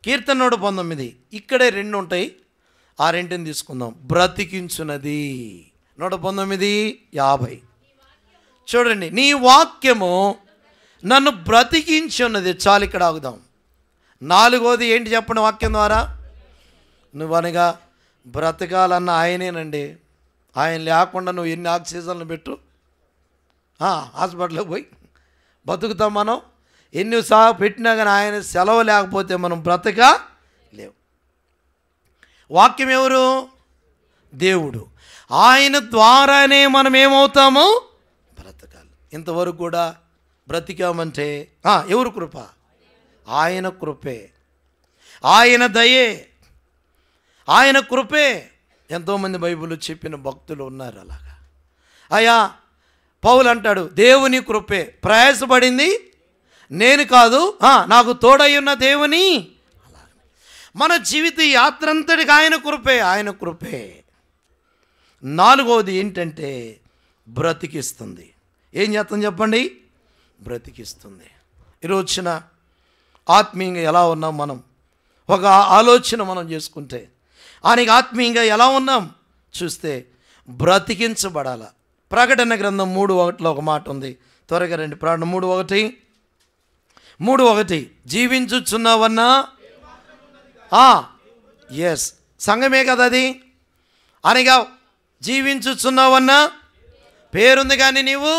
కీర్తన 119. ఇక్కడే 2 ఉంటాయి, ఆ 2ని తీసుకుందాం. బ్రతికించున్నది 119:50. చూడండి, నీ వాక్యము నన్ను బ్రతికించున్నది. చాలు, ఇక్కడ ఆగుదాం. 4వది ఏంటి చెప్పండి? వాక్యం ద్వారా నువ్వనగా బ్రతకాలన్న ఆయనేనండి. ఆయన లేకుండా నువ్వు ఎన్ని ఆక్సిజన్లు పెట్టు, హాస్పిటల్కి పోయి బతుకుతాం మనం. ఎన్ని పెట్టినా కానీ ఆయన సెలవు లేకపోతే మనం లేవు. వాక్యం ఎవరు? దేవుడు. ఆయన ద్వారానే మనం ఏమవుతాము? బ్రతకాలి. ఇంతవరకు కూడా బ్రతికామంటే ఎవరు కృప? ఆయన కృపే, ఆయన దయే, ఆయన కృపే. ఎంతోమంది బైబిల్ చెప్పిన భక్తులు ఉన్నారు అలాగా. అయ్యా పౌలు అంటాడు, దేవుని కృపే, ప్రయాసపడింది నేను కాదు, నాకు తోడయ్యున్న దేవుని. మన జీవిత యాత్ర అంతటికి ఆయన కృపే, ఆయన కృపే. 4వది ఏంటంటే బ్రతికిస్తుంది. ఏం చేస్తుంది చెప్పండి? బ్రతికిస్తుంది. ఈరోజున ఆత్మీయంగా ఎలా ఉన్నాం మనం? ఒక ఆలోచన మనం చేసుకుంటే ఆయనకి ఆత్మీయంగా ఎలా ఉన్నాం చూస్తే బ్రతికించబడాల. ప్రకటన గ్రంథం 3:1 ఒక మాట ఉంది. త్వరగా రండి. ప్రకటన 3:1 జీవించుచున్నావన్నా, ఎస్ సంఘమే కదా అది. అనగా జీవించుచున్నావన్నా పేరుంది కానీ నీవు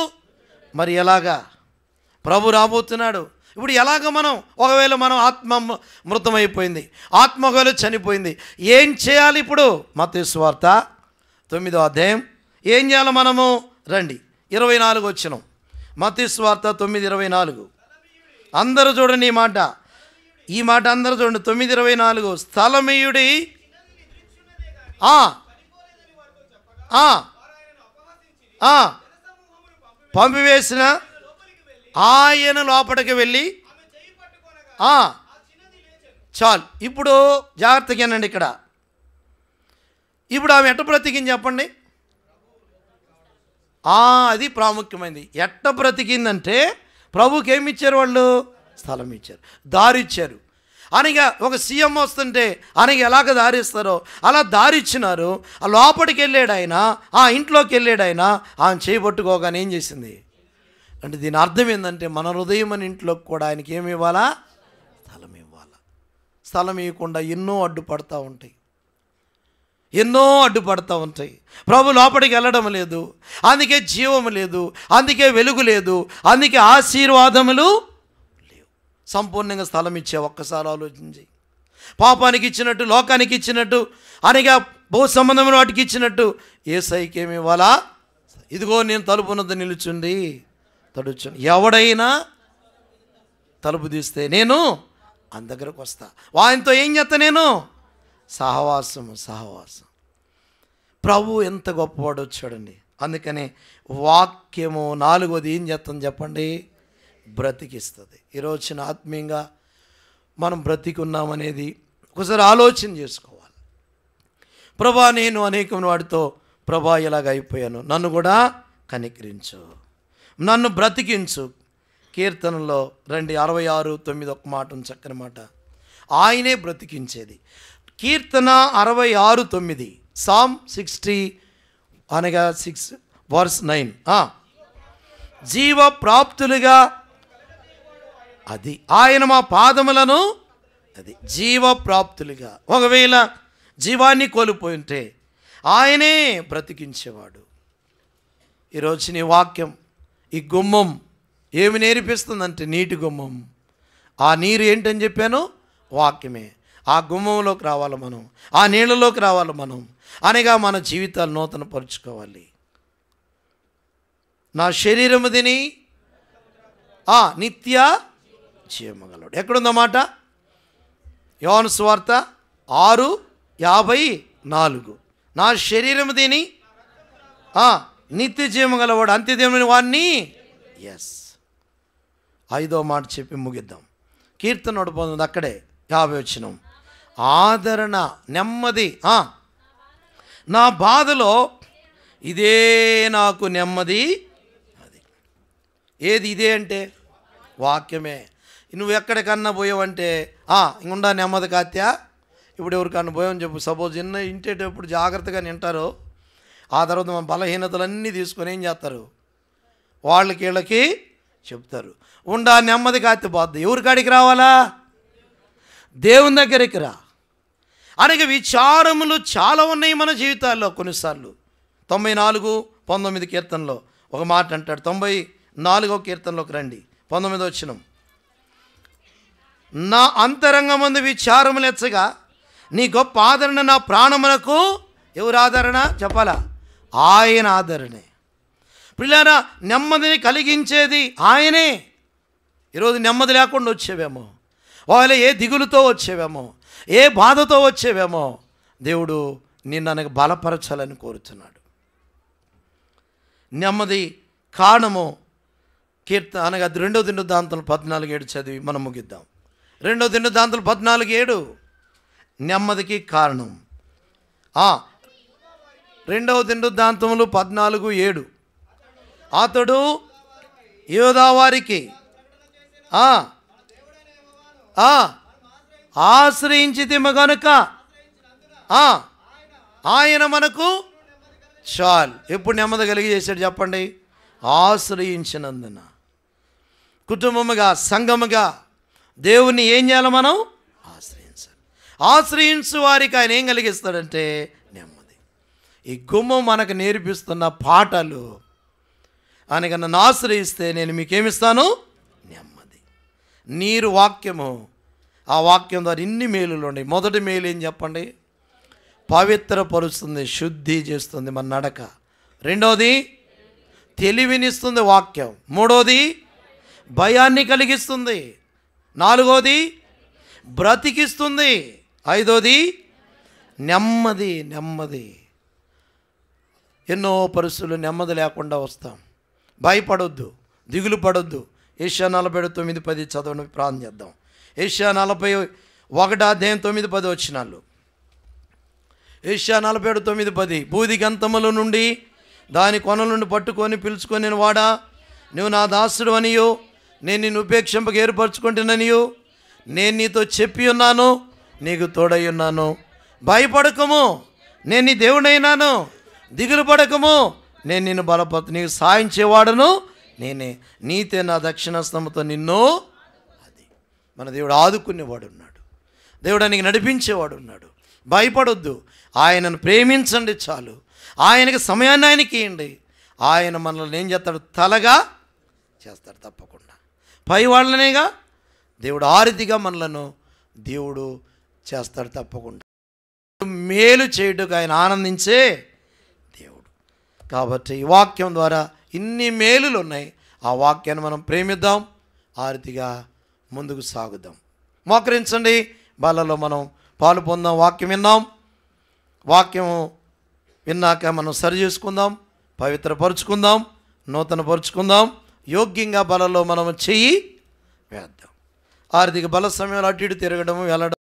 మరి ఎలాగా? ప్రభు రాబోతున్నాడు. ఇప్పుడు ఎలాగ మనం, ఒకవేళ మనం ఆత్మ మృతమైపోయింది, ఆత్మ ఒకవేళ చనిపోయింది, ఏం చేయాలి ఇప్పుడు? మత్తయి సువార్త 9వ అధ్యాయం. ఏం చేయాలి మనము? రండి, 24 వచనం. మత్తయి సువార్త 9:24. అందరూ చూడండి ఈ మాట అందరూ చూడండి. 9:24. స్థలమీయుడి పంపివేసిన ఆయన లోపలికి వెళ్ళి చాలు. ఇప్పుడు జాగ్రత్తగానండి. ఇక్కడ ఇప్పుడు ఆమె ఎట్ట బ్రతికింది చెప్పండి? అది ప్రాముఖ్యమైనది. ఎట్ట బ్రతికిందంటే ప్రభుకి ఏమి ఇచ్చారు? వాళ్ళు స్థలం ఇచ్చారు, దారి ఇచ్చారు. అనగా ఒక సీఎం వస్తుంటే అనగా ఎలాగ దారిస్తారో అలా దారిచ్చినారు. ఆ లోపలికి వెళ్ళాడు ఆయన, ఇంట్లోకి వెళ్ళాడు ఆయన. ఆయన చేయబట్టుకోగానే ఏం చేసింది అంటే దీని అర్థం ఏంటంటే మన హృదయం అని ఇంట్లోకి కూడా ఆయనకి ఏమి ఇవ్వాలా? స్థలం ఇవ్వాలా. స్థలం ఇవ్వకుండా ఎన్నో అడ్డుపడతా ఉంటాయి. ప్రభు లోపలికి వెళ్ళడం లేదు, అందుకే జీవము లేదు, అందుకే వెలుగు లేదు, అందుకే ఆశీర్వాదములు లేవు. సంపూర్ణంగా స్థలం ఇచ్చే ఒక్కసారి ఆలోచించి, పాపానికి ఇచ్చినట్టు, లోకానికి ఇచ్చినట్టు, అనగా భూ సంబంధమైన వాటికి ఇచ్చినట్టు యేసయ్యకి ఏమి ఇవ్వాలా? ఇదిగో నేను తలుపునొద్ద నిలుచుండి తడుచుండి, ఎవడైనా తలుపు తీస్తే నేను ఆయన దగ్గరకు వస్తా, ఆయనతో ఏం చేస్తా? నేను సహవాసం. ప్రభు ఎంత గొప్పవాడు వచ్చాడండి. అందుకని వాక్యము 4వది ఏం చేస్తాం చెప్పండి? బ్రతికిస్తుంది. ఈరోజున ఆత్మీయంగా మనం బ్రతికున్నామనేది ఒకసారి ఆలోచన చేసుకోవాలి. ప్రభా నేను అనేకమైన వాడితో ప్రభా ఇలాగ అయిపోయాను, నన్ను కూడా కనికరించు, నన్ను బ్రతికించు. కీర్తనలో రండి 66:9 ఒక మాట ఉంది, చక్కని మాట. ఆయనే బ్రతికించేది. కీర్తన 66:9, సామ్ 60 అనగా 6:9. జీవ ప్రాప్తులుగా అది ఆయన మా పాదములను, అది జీవ ప్రాప్తులుగా. ఒకవేళ జీవాన్ని కోల్పోయి ఉంటే ఆయనే బ్రతికించేవాడు. ఈరోజు నీ వాక్యం, ఈ గుమ్మం ఏమి నేర్పిస్తుందంటే నీటి గుమ్మం. ఆ నీరు ఏంటని చెప్పాను? వాక్యమే. ఆ గుమ్మంలోకి రావాలి మనం, ఆ నీళ్ళలోకి రావాలి మనం, అనగా మన జీవితాలు నూతన పరుచుకోవాలి. నా శరీరము తిని నిత్య జీవమగలడు. ఎక్కడుందన్నమాట? యోహాను సువార్త 6:54. నా శరీరము తిని నిత్య జీవము గలవాడు అంత్యదేవుని వాడిని. ఎస్, 5వ మాట చెప్పి ముగిద్దాం. కీర్తన 119 అక్కడే 50 వచనం. ఆదరణ, నెమ్మది. నా బాధలో ఇదే నాకు నెమ్మది. అది ఏది ఇదే అంటే వాక్యమే. నువ్వు ఎక్కడికన్నా పోయావంటే ఇంకుండా నెమ్మది కాత్యా. ఇప్పుడు ఎవరికన్నా పోయావని చెప్పు, సపోజ్ ఇంటేటప్పుడు జాగ్రత్తగా వింటారు. ఆ తర్వాత మన బలహీనతలన్నీ తీసుకొని ఏం చేస్తారు, వాళ్ళకి వీళ్ళకి చెప్తారు. ఉండా నెమ్మది కాత్య పోద్ది. ఎవరి కాడికి రావాలా? దేవుని దగ్గరికి రా. అనగా విచారములు చాలా ఉన్నాయి మన జీవితాల్లో. కొన్నిసార్లు 94:19 కీర్తనలో ఒక మాట అంటాడు. 94వ కీర్తనలోకి రండి, 19వ వచనం. నా అంతరంగమందు విచారములు ఎచ్చగా నీ గొప్ప ఆదరణ నా ప్రాణమునకు. ఎవరు ఆదరణ చెప్పాలా? ఆయన ఆదరణే. పిల్లారా, నెమ్మదిని కలిగించేది ఆయనే. ఈరోజు నెమ్మది లేకుండా వచ్చేవేమో, వాళ్ళ ఏ దిగులుతో వచ్చేవేమో, ఏ బాధతో వచ్చేవేమో, దేవుడు నిన్ను అనగా బలపరచాలని కోరుతున్నాడు. నెమ్మది కారణము అనగా 2వ దినవృత్తాంతములు 14:7 చదివి మనం ముగిద్దాం. 2వ దినవృత్తాంతములు 14:7 నెమ్మదికి కారణం. 2వ దినవృత్తాంతములు 14:7 అతడు యోధా వారికి ఆశ్రయించితిమ గనుక ఆయన మనకు చాలు. ఎప్పుడు నెమ్మది కలిగి చేశాడు చెప్పండి? ఆశ్రయించినందున. కుటుంబముగా, సంఘముగా దేవుణ్ణి ఏం చేయాలి మనం? ఆశ్రయించాలి. ఆశ్రయించు వారికి ఆయన ఏం కలిగిస్తాడంటే నెమ్మది. ఈ గుమ్మం మనకు నేర్పిస్తున్న పాఠాలు. అనగా నన్ను ఆశ్రయిస్తే నేను మీకేమిస్తాను? నెమ్మది. నీరు వాక్యము. ఆ వాక్యం ద్వారా ఇన్ని మేలులు ఉన్నాయి. మొదటి మేలు ఏం చెప్పండి? పవిత్రపరుస్తుంది, శుద్ధి చేస్తుంది మన నడక. రెండవది తెలివినిస్తుంది వాక్యం. మూడవది భయాన్ని కలిగిస్తుంది. నాలుగవది బ్రతికిస్తుంది. ఐదవది నెమ్మది. నెమ్మది. ఎన్నో పరిస్థితులు నెమ్మది లేకుండా వస్తాం. భయపడొద్దు, దిగులు పడొద్దు. యెషయా 47:10 చదవడం ప్రార్థన చేద్దాం. యెషయా 41:9-10 వచనాలు. యెషయా 47:9-10 బూది గంతముల నుండి దాని కొనల నుండి పట్టుకొని పిలుచుకొని వాడా, నువ్వు నా దాసుడు అనియో, నేను నిన్ను ఉపేక్షింపక ఏర్పరచుకుంటున్నానియో, నేను నీతో చెప్పి ఉన్నాను, నీకు తోడై ఉన్నాను. భయపడకము, నేను నీ దేవుడైనాను. దిగులు పడకము, నేను నిన్ను నీకు సాయించేవాడును నేనే. నీతే నా దక్షిణస్తముతో నిన్ను. అది మన దేవుడు ఆదుకునేవాడు ఉన్నాడు. దేవుడు నీకు నడిపించేవాడు ఉన్నాడు. భయపడొద్దు. ఆయనను ప్రేమించండి చాలు. ఆయనకి సమయాన్ని ఆయనకి ఇవ్వండి. ఆయన మనల్ని ఏం చేస్తాడు? తలగా చేస్తాడు తప్పకుండా. పై వాళ్ళనేగా దేవుడు ఆరితిగా మనలను దేవుడు చేస్తాడు తప్పకుండా. మేలు చేయుటకు ఆయన ఆనందించే దేవుడు. కాబట్టి ఈ వాక్యం ద్వారా ఇన్ని మేలులు ఉన్నాయి. ఆ వాక్యాన్ని మనం ప్రేమిద్దాం, ఆరితిగా ముందుకు సాగుదాం. మోకరించండి, బాలలో మనం పాలు పొందాం. వాక్యం విన్నాం. వాక్యం విన్నాక మనం సరి చేసుకుందాం, పవిత్రపరుచుకుందాం, నూతనపరుచుకుందాం. యోగ్యంగా బలలో మనం చెయ్యి వేద్దాం. ఆర్థిక బల సమయంలో అటు ఇటు తిరగడం, వెళ్ళడం